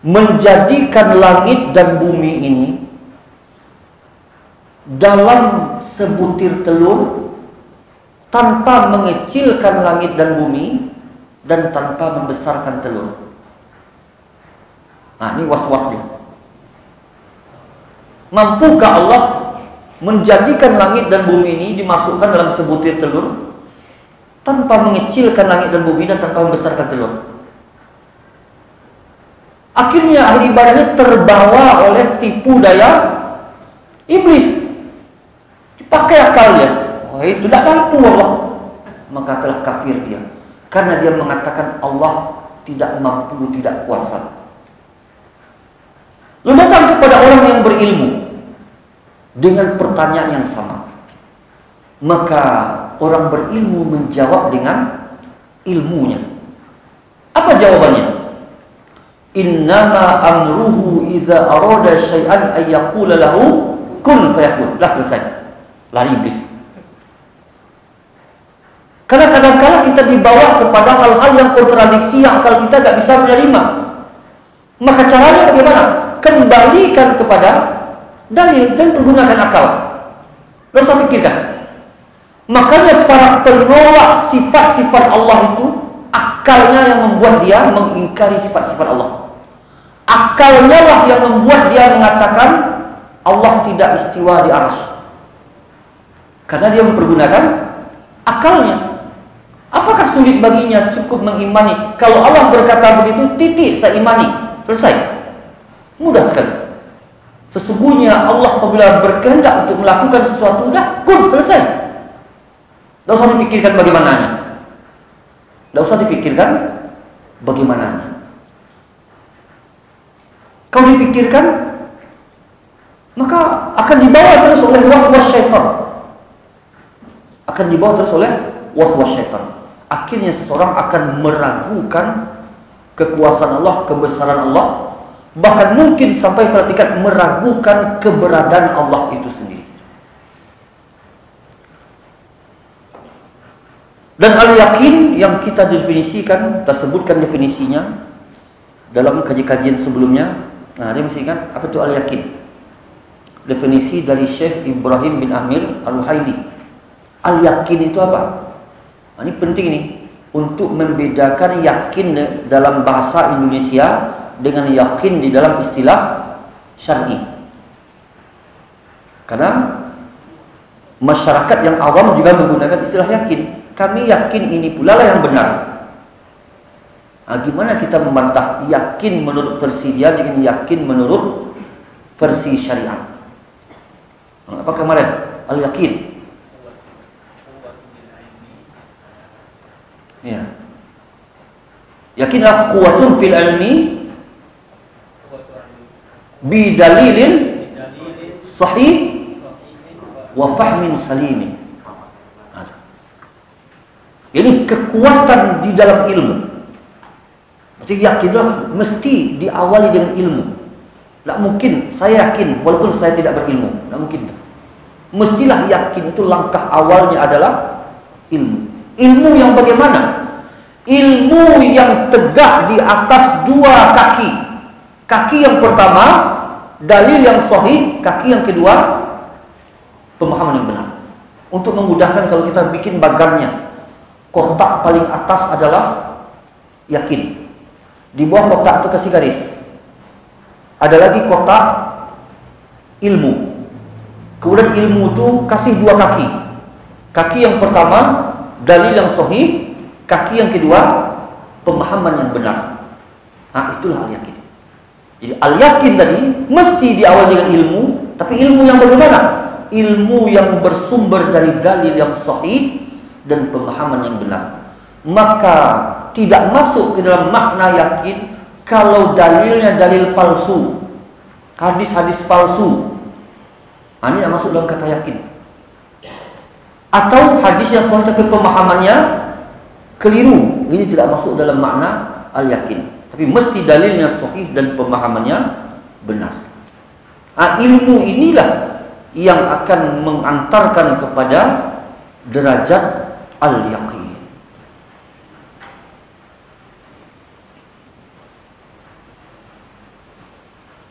menjadikan langit dan bumi ini dalam sebutir telur tanpa mengecilkan langit dan bumi dan tanpa membesarkan telur? Nah, ini was-wasnya. Mampukah Allah menjadikan langit dan bumi ini dimasukkan dalam sebutir telur tanpa mengecilkan langit dan bumi dan tanpa membesarkan telur? Akhirnya ahli ibadahnya terbawa oleh tipu daya iblis. Dipakai akalnya. Oh, itu tidak mampu Allah. Maka telah kafir dia. Karena dia mengatakan Allah tidak mampu, tidak kuasa. Lu datang kepada orang yang berilmu dengan pertanyaan yang sama. Maka orang berilmu menjawab dengan ilmunya. Apa jawabannya? Innama amruhu idza arada syai'an ay yaqula lahu kun fayakun. Lah selesai. Lari iblis. Karena kadang-kadang kita dibawa kepada hal-hal yang kontradiksi yang akal kita tidak bisa menerima. Maka caranya bagaimana? Kembalikan kepada dalil dan pergunakan akal. Tidak usah pikirkan. Makanya para penolak sifat-sifat Allah itu akalnya yang membuat dia mengingkari sifat-sifat Allah. Akalnya lah yang membuat dia mengatakan Allah tidak istiwa di arsy. Karena dia mempergunakan akalnya. Apakah sulit baginya cukup mengimani? Kalau Allah berkata begitu, titik saya imani, selesai. Mudah sekali. Sesungguhnya Allah apabila berkehendak untuk melakukan sesuatu, udah kun, selesai. Tidak usah dipikirkan bagaimananya. Tidak usah dipikirkan bagaimananya. Kalau dipikirkan, maka akan dibawa terus oleh was-was syaitan. Akan dibawa terus oleh was-was syaitan. Akhirnya seseorang akan meragukan kekuasaan Allah, kebesaran Allah. Bahkan mungkin sampai perhatikan meragukan keberadaan Allah itu sendiri. Dan al-yakin yang kita definisikan, kita sebutkan definisinya dalam kajian sebelumnya. Nah, dia mesti ingat apa itu al-yakin. Definisi dari Syekh Ibrahim bin Amir Al-Ruhaili. Al-yakin itu apa? Nah, ini penting nih untuk membedakan yakin dalam bahasa Indonesia dengan yakin di dalam istilah syar'i. Karena Masyarakat yang awam juga menggunakan istilah yakin. Kami yakin ini pula lah yang benar. Nah, gimana kita membantah yakin menurut versi dia dengan yakin menurut versi syariat? Apa kemarin? Al-yakin. Ya. Yakinlah quwwatun fil ilmi bi dalilin sahih wa fahmin salimin. Ini kekuatan di dalam ilmu. Berarti yakinlah mesti diawali dengan ilmu. Tak mungkin saya yakin walaupun saya tidak berilmu. Tak mungkin. Mestilah yakin itu langkah awalnya adalah ilmu. Ilmu yang bagaimana? Ilmu yang tegak di atas dua kaki. Kaki yang pertama dalil yang sahih, kaki yang kedua pemahaman yang benar. Untuk memudahkan kalau kita bikin bagannya, kotak paling atas adalah yakin. Di bawah kotak itu kasih garis. Ada lagi kotak ilmu. Kemudian ilmu itu kasih dua kaki. Kaki yang pertama dalil yang sahih, kaki yang kedua pemahaman yang benar. Nah, itulah al-yakin. Jadi al-yakin tadi mesti diawali dengan ilmu, tapi ilmu yang bagaimana? Ilmu yang bersumber dari dalil yang sahih dan pemahaman yang benar. Maka tidak masuk ke dalam makna yakin kalau dalilnya dalil palsu, hadis-hadis palsu. Ini tidak masuk dalam kata yakin. Atau hadis yang sahih tapi pemahamannya keliru, ini tidak masuk dalam makna al-yakin. Tapi mesti dalilnya sahih dan pemahamannya benar. Ilmu inilah yang akan mengantarkan kepada derajat al-yaqin.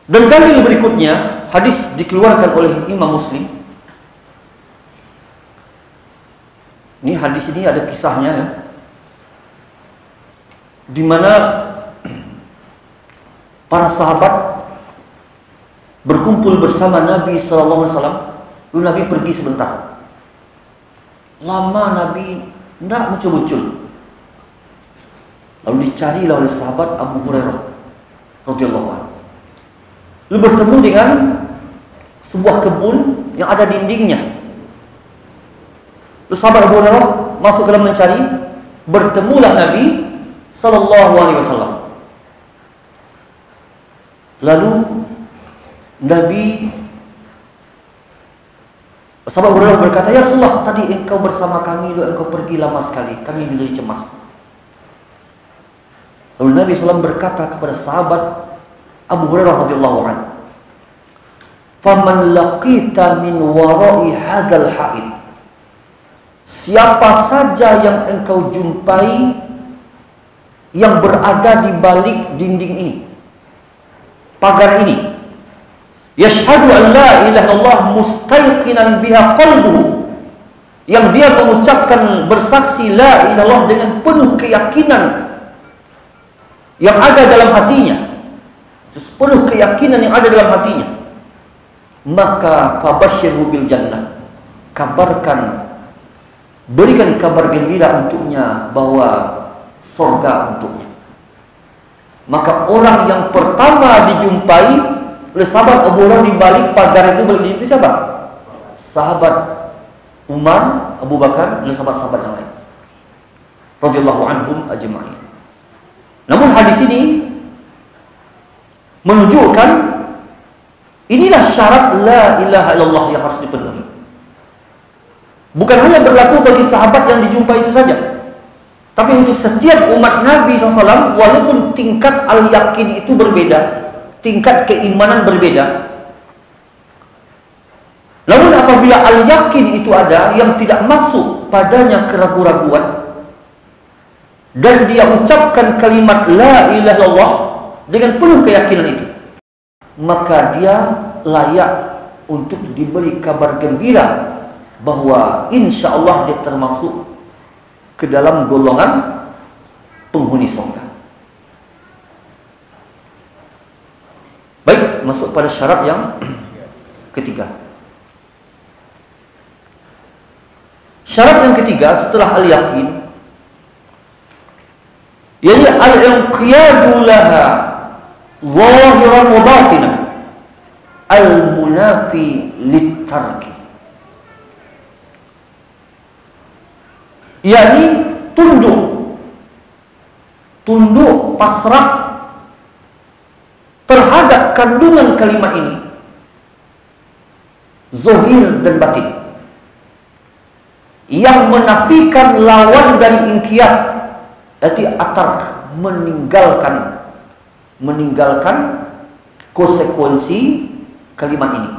Dan dalil berikutnya, hadis dikeluarkan oleh Imam Muslim. Ini hadis ini ada kisahnya ya. Di mana para sahabat berkumpul bersama Nabi sallallahu alaihi wasallam. Lalu Nabi pergi sebentar. Lama Nabi tidak muncul-muncul. Lalu dicarilah oleh sahabat Abu Hurairah radhiyallahu anhu. Lalu bertemu dengan sebuah kebun yang ada dindingnya. Lalu sahabat Abu Hurairah masuk ke dalam mencari, bertemulah Nabi sallallahu alaihi wasallam. Lalu Nabi sahabat Abu Hurairah berkata, "Ya Rasulullah, tadi engkau bersama kami, lalu engkau pergi lama sekali. Kami menjadi cemas." Lalu Nabi SAW berkata kepada sahabat Abu Hurairah radhiyallahu anhu, "Faman laqita min wara'i hadzal ha'id." Siapa saja yang engkau jumpai yang berada di balik dinding ini, pagar ini, yashhadu an la ilaha illallah mustayqinan biha qalbuhu, yang dia mengucapkan bersaksi la ilaha illallah dengan penuh keyakinan yang ada dalam hatinya, penuh keyakinan yang ada dalam hatinya, maka fabashshirhu bil jannah, kabarkan, berikan kabar gembira untuknya bahwa surga untuknya. Maka orang yang pertama dijumpai oleh sahabat Abu Hurairah di balik pagar itu balik siapa? Sahabat Umar, Abu Bakar, dan sahabat-sahabat yang lain radhiyallahu anhum ajma'in. Namun hadis ini menunjukkan inilah syarat la ilaha illallah yang harus dipenuhi. Bukan hanya berlaku bagi sahabat yang dijumpai itu saja, tapi untuk setiap umat Nabi SAW, walaupun tingkat al-yakin itu berbeda, tingkat keimanan berbeda. Namun apabila al-yakin itu ada yang tidak masuk padanya keraguan-raguan, dan dia ucapkan kalimat la ilaha illallah dengan penuh keyakinan itu, maka dia layak untuk diberi kabar gembira bahwa insya Allah dia termasuk ke dalam golongan penghuni surga. Baik, masuk pada syarat yang ketiga. Syarat yang ketiga setelah al-yakin, yaitu al-inqiyadu laha zahiran wa batinan al-munafi lit-tarki. yakni tunduk pasrah terhadap kandungan kalimat ini, zahir dan batin, yang menafikan lawan dari inqiyad, yaitu atark, meninggalkan konsekuensi kalimat ini.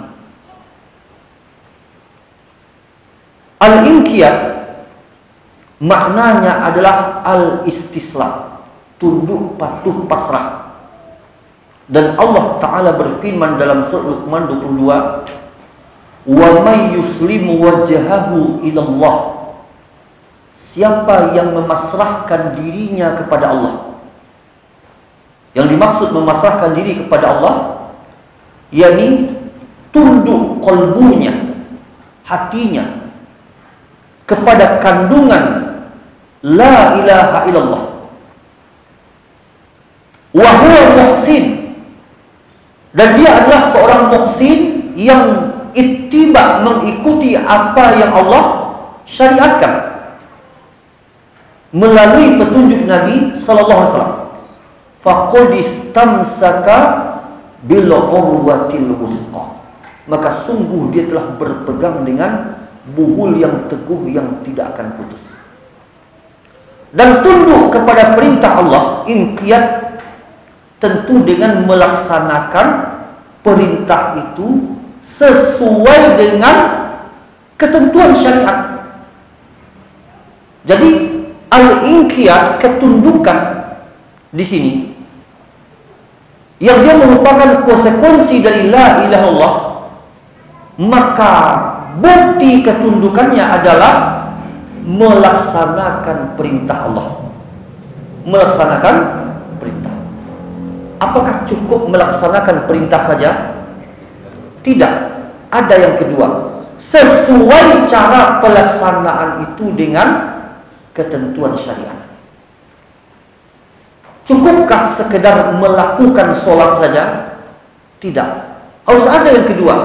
Al-inqiyad maknanya adalah al-istislam, tunduk, patuh, pasrah. Dan Allah Ta'ala berfirman dalam surat Luqman 22, "Wa may yuslimu wajhahu ilallah." Siapa yang memasrahkan dirinya kepada Allah. Yang dimaksud memasrahkan diri kepada Allah, yakni tunduk qalbunya, hatinya kepada kandungan la ilaha illallah. Wa huwa muhsin, dan dia adalah seorang muhsin yang ittiba, mengikuti apa yang Allah syariatkan melalui petunjuk Nabi sallallahu alaihi wasallam. Faqad istamsaka bil urwatil wusqa, maka sungguh dia telah berpegang dengan buhul yang teguh yang tidak akan putus. Dan tunduk kepada perintah Allah, inqiyad, tentu dengan melaksanakan perintah itu sesuai dengan ketentuan syariat. Jadi al-inqiyad, ketundukan di sini, yang dia merupakan konsekuensi dari la ilaha illallah, maka bukti ketundukannya adalah melaksanakan perintah Allah. Melaksanakan perintah. Apakah cukup melaksanakan perintah saja? Tidak. Ada yang kedua, sesuai cara pelaksanaan itu dengan ketentuan syariat. Cukupkah sekedar melakukan sholat saja? Tidak. Harus ada yang kedua,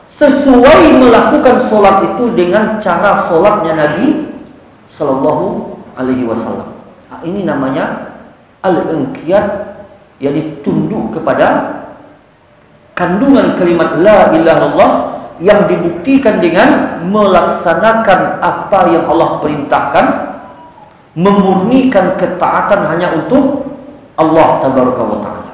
sesuai melakukan sholat itu dengan cara sholatnya Nabi Sallallahu Alaihi Wasallam. Nah, ini namanya al-inqiyad, yang ditunduk kepada kandungan kalimat la ilaha illallah, yang dibuktikan dengan melaksanakan apa yang Allah perintahkan, memurnikan ketaatan hanya untuk Allah Tabaraka wa Ta'ala.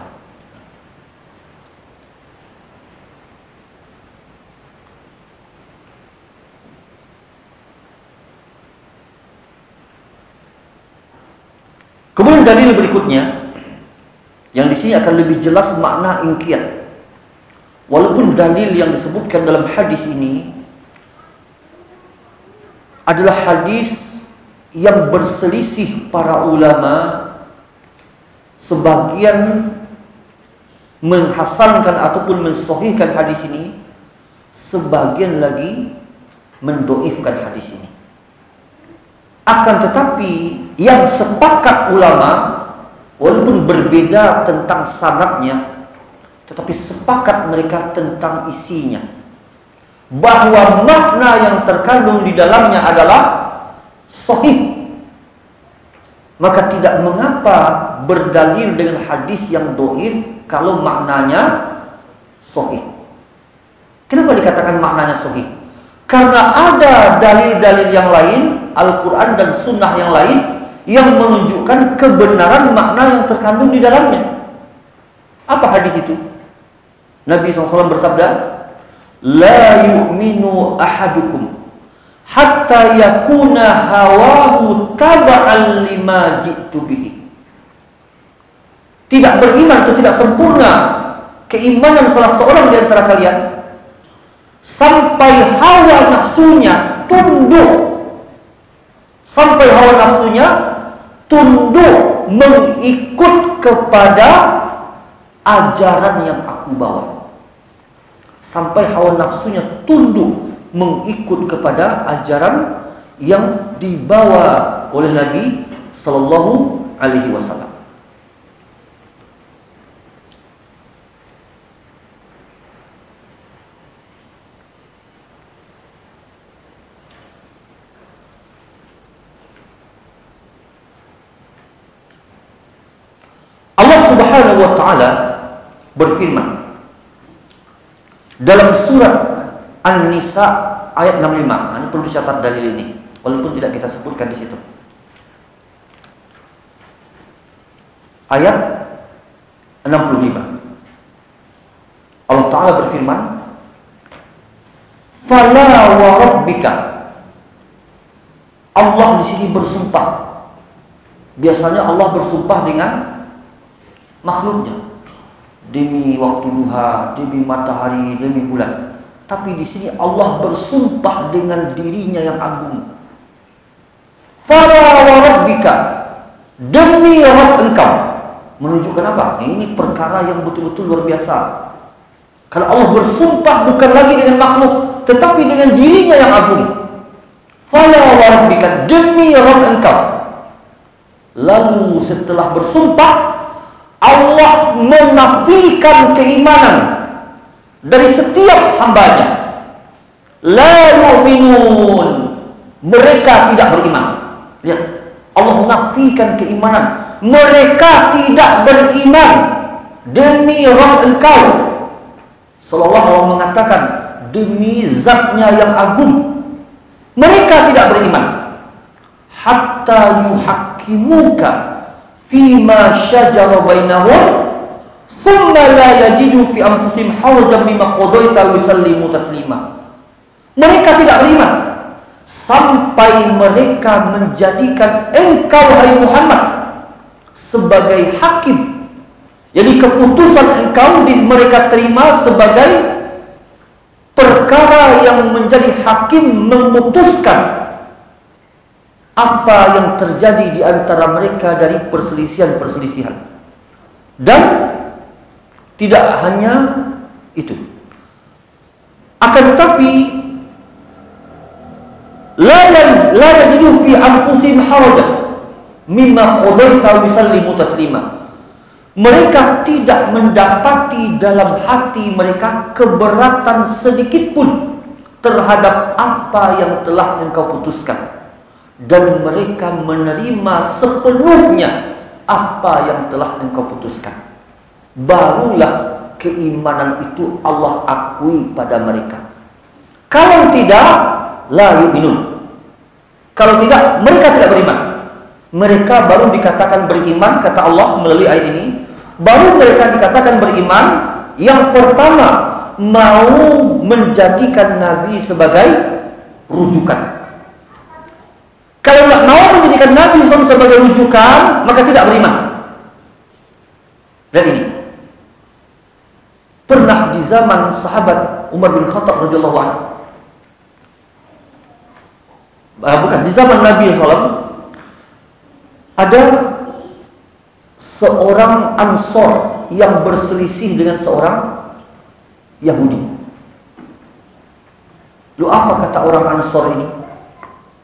Kemudian dalil berikutnya, yang di sini akan lebih jelas makna inqiyad. Walaupun dalil yang disebutkan dalam hadis ini adalah hadis yang berselisih para ulama, sebagian menghasankan ataupun mensahihkan hadis ini, sebagian lagi mendoifkan hadis ini. Akan tetapi yang sepakat ulama, walaupun berbeda tentang sanadnya, tetapi sepakat mereka tentang isinya, bahwa makna yang terkandung di dalamnya adalah sahih. Maka tidak mengapa berdalil dengan hadis yang dhaif kalau maknanya sahih. Kenapa dikatakan maknanya sahih? Karena ada dalil-dalil yang lain, Al-Quran dan Sunnah yang lain, yang menunjukkan kebenaran makna yang terkandung di dalamnya. Apa hadis itu? Nabi SAW bersabda, "La yu'minu ahadukum hatta yakuna hawahu taba'an lima ji'tu bihi." Tidak beriman atau tidak sempurna keimanan salah seorang di antara kalian sampai hawa nafsunya tunduk, sampai hawa nafsunya tunduk mengikut kepada ajaran yang aku bawa. Sampai hawa nafsunya tunduk mengikut kepada ajaran yang dibawa oleh Nabi Sallallahu Alaihi Wasallam. Allah Subhanahu wa taala berfirman dalam surat An-Nisa ayat 65. Ini perlu dicatat dalil ini, walaupun tidak kita sebutkan di situ. Ayat 65. Allah Ta'ala berfirman, "Fala wa rabbika." Allah di sini bersumpah. Biasanya Allah bersumpah dengan makhluknya, demi waktu duha, demi matahari, demi bulan. Tapi di sini Allah bersumpah dengan dirinya yang agung. Fala wa rabbika, demi Rabb engkau. Menunjukkan apa? Ini perkara yang betul-betul luar biasa. Kalau Allah bersumpah bukan lagi dengan makhluk, tetapi dengan dirinya yang agung. Fala wa rabbika, demi Rabb engkau. Lalu setelah bersumpah, Allah menafikan keimanan dari setiap hambanya. La yu'minun, mereka tidak beriman. Lihat, Allah menafikan keimanan. Mereka tidak beriman demi Rabb engkau. Seolah-olah Allah mengatakan demi zatnya yang agung, mereka tidak beriman. Hatta yuhakkimuka fima syajara bainahum thumma la yajidu fi anfusihim harajan mimma qadaita wa yusallimu taslima. Mereka tidak beriman sampai mereka menjadikan engkau, hai Muhammad, sebagai hakim. Jadi keputusan engkau mereka terima sebagai perkara yang menjadi hakim, memutuskan apa yang terjadi di antara mereka dari perselisihan-perselisihan. Dan tidak hanya itu, akan tetapi la yajidu fi anfusihim harajan mimma qadaita wa yusallimu taslima. Mereka tidak mendapati dalam hati mereka keberatan sedikit pun terhadap apa yang telah engkau putuskan, dan mereka menerima sepenuhnya apa yang telah engkau putuskan. Barulah keimanan itu Allah akui pada mereka. Kalau tidak, la yu'minun. Kalau tidak, mereka tidak beriman. Mereka baru dikatakan beriman, kata Allah melalui ayat ini. Baru mereka dikatakan beriman. Yang pertama, mau menjadikan Nabi sebagai rujukan. Kalau tidak mau menjadikan Nabi sebagai rujukan, maka tidak beriman. Dan ini pernah di zaman sahabat Umar bin Khattab radhiyallahu anhu, bukan, di zaman Nabi SAW, ada seorang Ansor yang berselisih dengan seorang Yahudi. Lalu apa kata orang Ansor ini?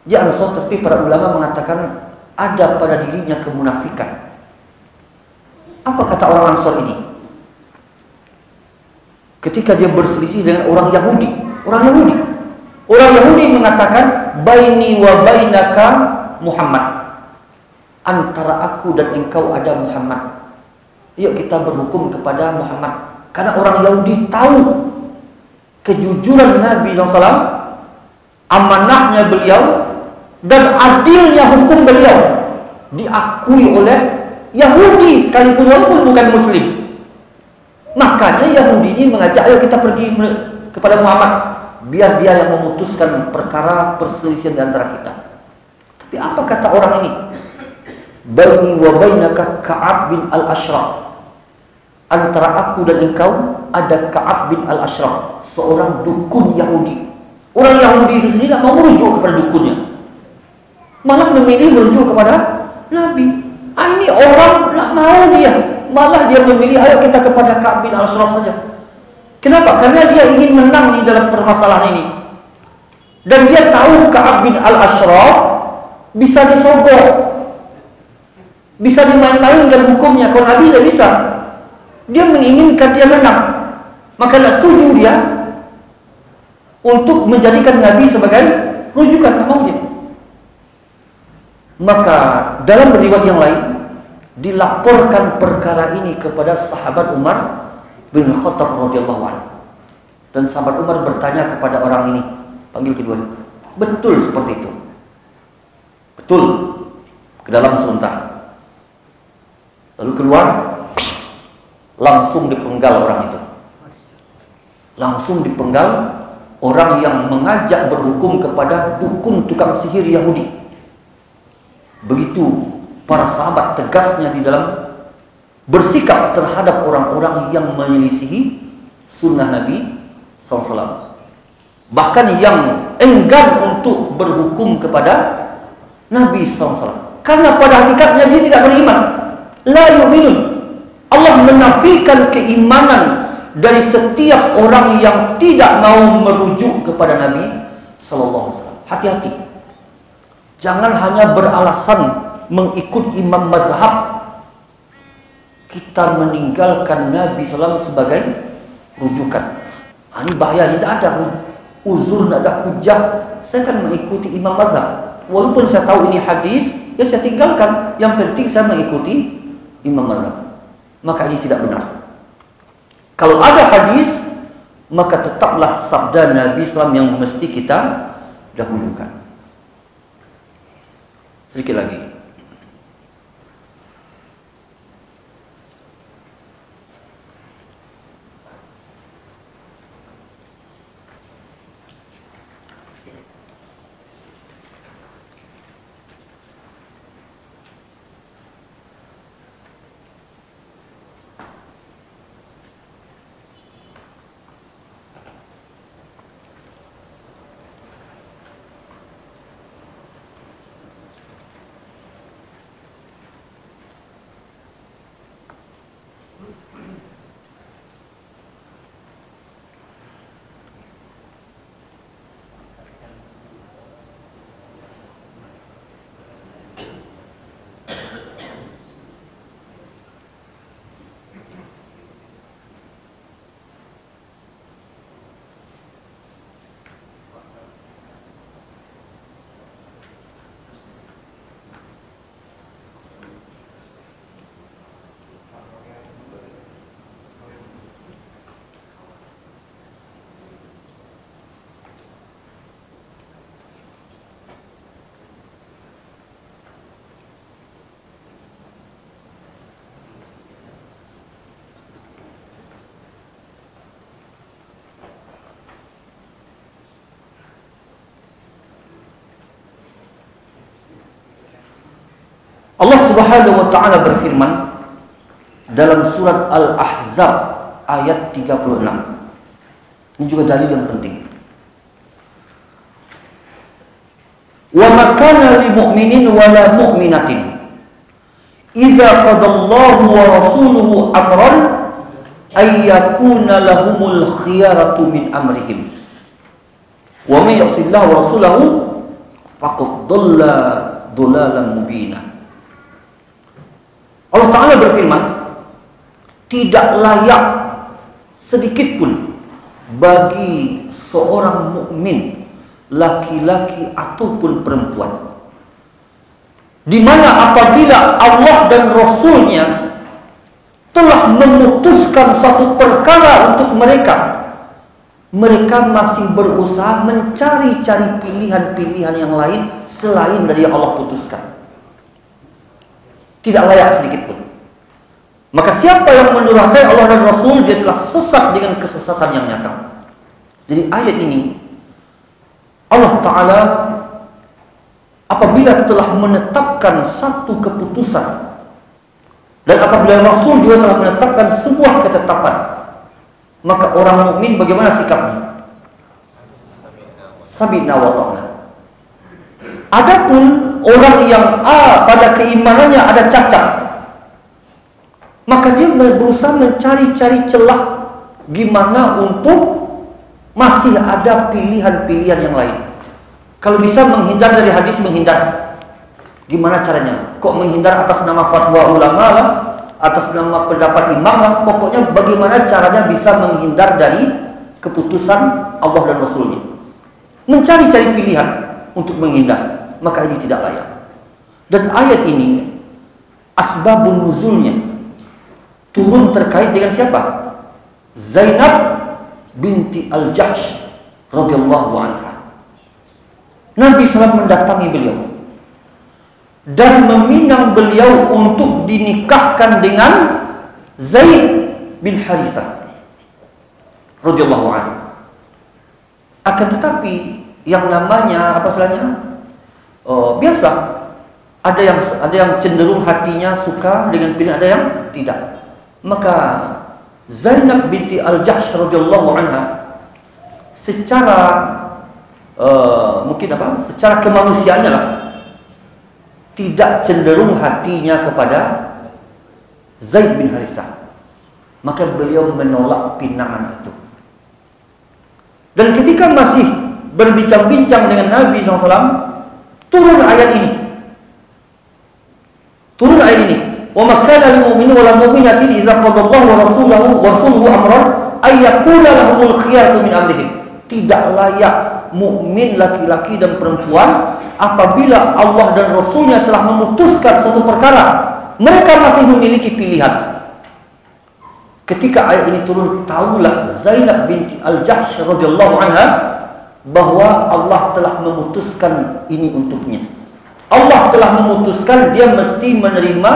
Dia Ansor, tapi para ulama mengatakan ada pada dirinya kemunafikan. Apa kata orang Ansor ini? Ketika dia berselisih dengan orang Yahudi, orang Yahudi mengatakan, baini wa bainaka Muhammad, antara aku dan engkau ada Muhammad. Yuk kita berhukum kepada Muhammad. Karena orang Yahudi tahu kejujuran Nabi SAW, amanahnya beliau, dan adilnya hukum beliau diakui oleh Yahudi sekalipun walaupun bukan Muslim. Makanya Yahudi ini mengajak, ayo kita pergi kepada Muhammad, biar dia yang memutuskan perkara perselisihan di antara kita. Tapi apa kata orang ini? Baini wa bainaka Ka'ab bin al-Ashraf, antara aku dan engkau ada Ka'ab bin al-Ashraf, seorang dukun Yahudi. Orang Yahudi itu sendiri tidak mau merujuk kepada dukunnya, malah memilih merujuk kepada Nabi. Ini orang tidak mau dia, malah dia memilih, ayo kita kepada Ka'ab bin al-Ashraf saja. Kenapa? Karena dia ingin menang di dalam permasalahan ini. Dan dia tahu Ka'ab bin Al-Ashraf bisa disogok, bisa dimain-mainkan hukumnya. Kalau Nabi tidak bisa, dia menginginkan dia menang, maka tidak setuju dia untuk menjadikan Nabi sebagai rujukan, tak mau dia. Maka dalam riwayat yang lain dilaporkan perkara ini kepada sahabat Umar bin Khattab radhiyallahu anhu. Dan sahabat Umar bertanya kepada orang ini, panggil kedua, betul seperti itu? Betul. Ke dalam sebentar. Lalu keluar, langsung dipenggal orang itu. Langsung dipenggal orang yang mengajak berhukum kepada dukun tukang sihir Yahudi. Begitu para sahabat tegasnya di dalam bersikap terhadap orang-orang yang menyelisihi sunnah Nabi SAW. Bahkan yang enggan untuk berhukum kepada Nabi SAW. Karena pada hakikatnya dia tidak beriman. La yu'minun. Allah menafikan keimanan dari setiap orang yang tidak mau merujuk kepada Nabi SAW. Hati-hati. Jangan hanya beralasan mengikut imam madhab kita meninggalkan Nabi SAW sebagai rujukan. Ini bahaya, tidak ada uzur, tidak ada hujah. Saya akan mengikuti imam madhab. Walaupun saya tahu ini hadis, ya saya tinggalkan. Yang penting saya mengikuti imam madhab. Maka ini tidak benar. Kalau ada hadis, maka tetaplah sabda Nabi SAW yang mesti kita dahulukan. Sedikit lagi. Allah Subhanahu wa taala berfirman dalam surat Al-Ahzab ayat 36. Ini juga dalil yang penting. Wa ma kana lil mu'minin wa la mu'minatin idza qadallahu wa rasuluhu amran ay yakuna lahumul khiyaratu min amrihim. Wa may ya'sillaha wa rasulahu faqad dhalla dhalalan mubina. Allah Ta'ala berfirman, tidak layak sedikit pun bagi seorang mukmin, laki-laki ataupun perempuan, di mana apabila Allah dan Rasulnya telah memutuskan satu perkara untuk mereka, mereka masih berusaha mencari-cari pilihan-pilihan yang lain selain dari yang Allah putuskan. Tidak layak sedikit pun. Maka siapa yang mendurhakai Allah dan Rasul, dia telah sesat dengan kesesatan yang nyata. Jadi ayat ini Allah Ta'ala apabila telah menetapkan satu keputusan, dan apabila Rasul juga telah menetapkan sebuah ketetapan, maka orang mukmin bagaimana sikapnya? Sami'na wa ta'na. Adapun orang yang pada keimanannya ada cacat, maka dia berusaha mencari-cari celah gimana untuk masih ada pilihan-pilihan yang lain. Kalau bisa menghindar dari hadis, menghindar. Gimana caranya? Kok menghindar atas nama fatwa ulama lah, atas nama pendapat imam lah. Pokoknya bagaimana caranya bisa menghindar dari keputusan Allah dan Rasulnya. Mencari-cari pilihan untuk menghindar, maka ini tidak layak. Dan ayat ini asbabun nuzulnya turun terkait dengan siapa? Zainab binti Al-Jahsh radhiyallahu anha. Nabi SAW mendatangi beliau dan meminang beliau untuk dinikahkan dengan Zaid bin Harithah radhiyallahu anhu. Akan tetapi yang namanya apa istilahnya? Biasa. Ada yang cenderung hatinya suka dengan pilihan, ada yang tidak. Maka Zainab binti Al-Jahsh radhiyallahu anha secara mungkin apa? Secara kemanusiaannya lah tidak cenderung hatinya kepada Zaid bin Harithah. Maka beliau menolak pinangan itu. Dan ketika masih berbincang-bincang dengan Nabi SAW, turun ayat ini. Turun ayat ini. Wa ma kana lil mu'mini wa lil mu'minati idza qadallahu wa rasuluhu amran ay yakuna lahumul khiyaratu min amrihim. Tidak layak mukmin laki-laki dan perempuan apabila Allah dan Rasulnya telah memutuskan suatu perkara, mereka masih memiliki pilihan. Ketika ayat ini turun, tahulah Zainab binti Al-Jahsh radhiyallahu anha bahwa Allah telah memutuskan ini untuknya. Allah telah memutuskan dia mesti menerima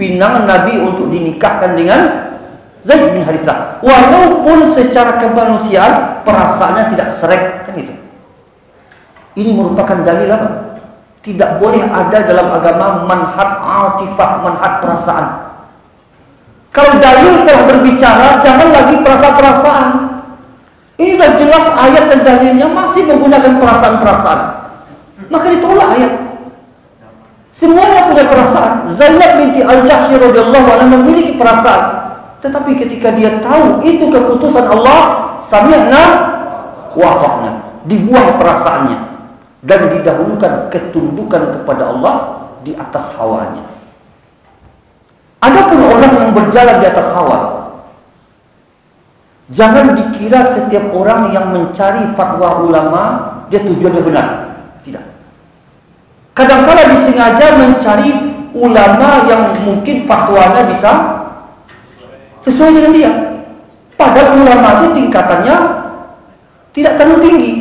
pinangan Nabi untuk dinikahkan dengan Zaid bin Harithah. Walaupun secara kemanusiaan perasaannya tidak serek, kan itu. Ini merupakan dalil apa? Tidak boleh ada dalam agama manhaj atifah, manhaj perasaan. Kalau dalil telah berbicara, jangan lagi perasaan-perasaan. Ini sudah jelas ayat dan dalilnya masih menggunakan perasaan-perasaan. Maka ditolak ayat. Semuanya punya perasaan. Zainab binti Al-Jahsh radhiyallahu anha memiliki perasaan. Tetapi ketika dia tahu itu keputusan Allah, sami'na wa ata'na, dibuang perasaannya dan didahulukan ketundukan kepada Allah di atas hawanya. Adapun orang yang berjalan di atas hawa, jangan dikira setiap orang yang mencari fatwa ulama dia tujuannya benar. Tidak. Kadang-kala disengaja mencari ulama yang mungkin fatwanya bisa sesuai dengan dia. Padahal ulama itu tingkatannya tidak terlalu tinggi.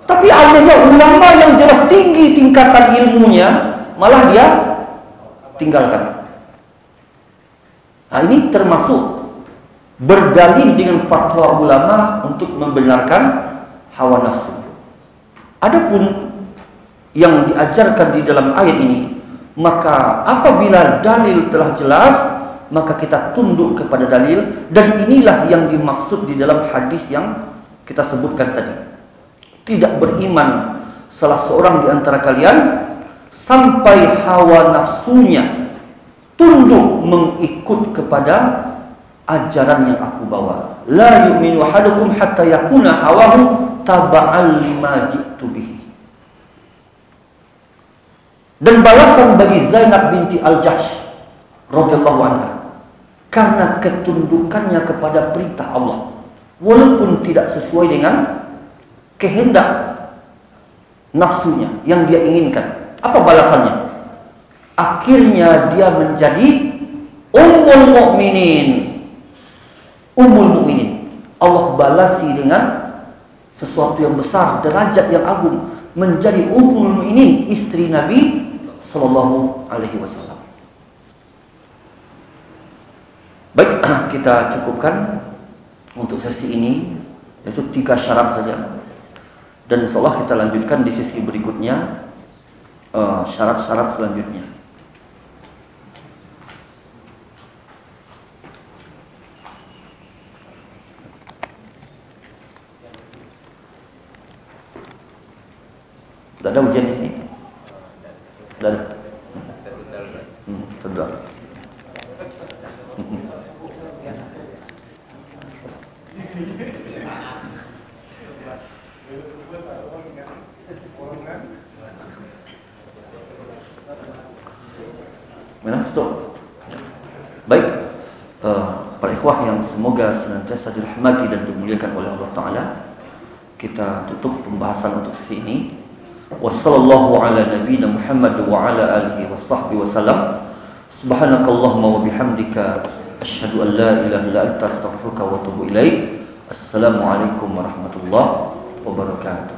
Tapi adanya ulama yang jelas tinggi tingkatan ilmunya, malah dia tinggalkan. Nah, ini termasuk berdalih dengan fatwa ulama untuk membenarkan hawa nafsu. Adapun yang diajarkan di dalam ayat ini, maka apabila dalil telah jelas, maka kita tunduk kepada dalil. Dan inilah yang dimaksud di dalam hadis yang kita sebutkan tadi. Tidak beriman salah seorang di antara kalian sampai hawa nafsunya tunduk mengikut kepada ajaran yang aku bawa. La yu'minu ahadukum hatta yakuna hawahu taba'an lima ji'tu bihi. Dan balasan bagi Zainab binti Al-Jahsh radhiyallahu anha karena ketundukannya kepada perintah Allah, walaupun tidak sesuai dengan kehendak nafsunya yang dia inginkan. Apa balasannya? Akhirnya dia menjadi ummul mukminin. Ummul mukminin. Allah balasi dengan sesuatu yang besar, derajat yang agung, menjadi ummul mukminin, istri Nabi sallallahu alaihi wasallam. Baik, kita cukupkan untuk sesi ini, yaitu 3 syarat saja. Dan insyaallah kita lanjutkan di sesi berikutnya syarat-syarat selanjutnya. Tidak ada ujian di sini? Tidak ada. Tidak. Mana tutup? Baik, para ikhwah yang semoga senantiasa dirahmati dan dimuliakan oleh Allah Ta'ala, kita tutup pembahasan untuk sesi ini. Wassallallahu ala nabiyina Muhammad wa ala alihi wa sahbihi wasallam. Subhanakallahumma wa bihamdika asyhadu an la ilaha illa anta astaghfiruka wa atubu ilaik. Assalamualaikum warahmatullahi wabarakatuh.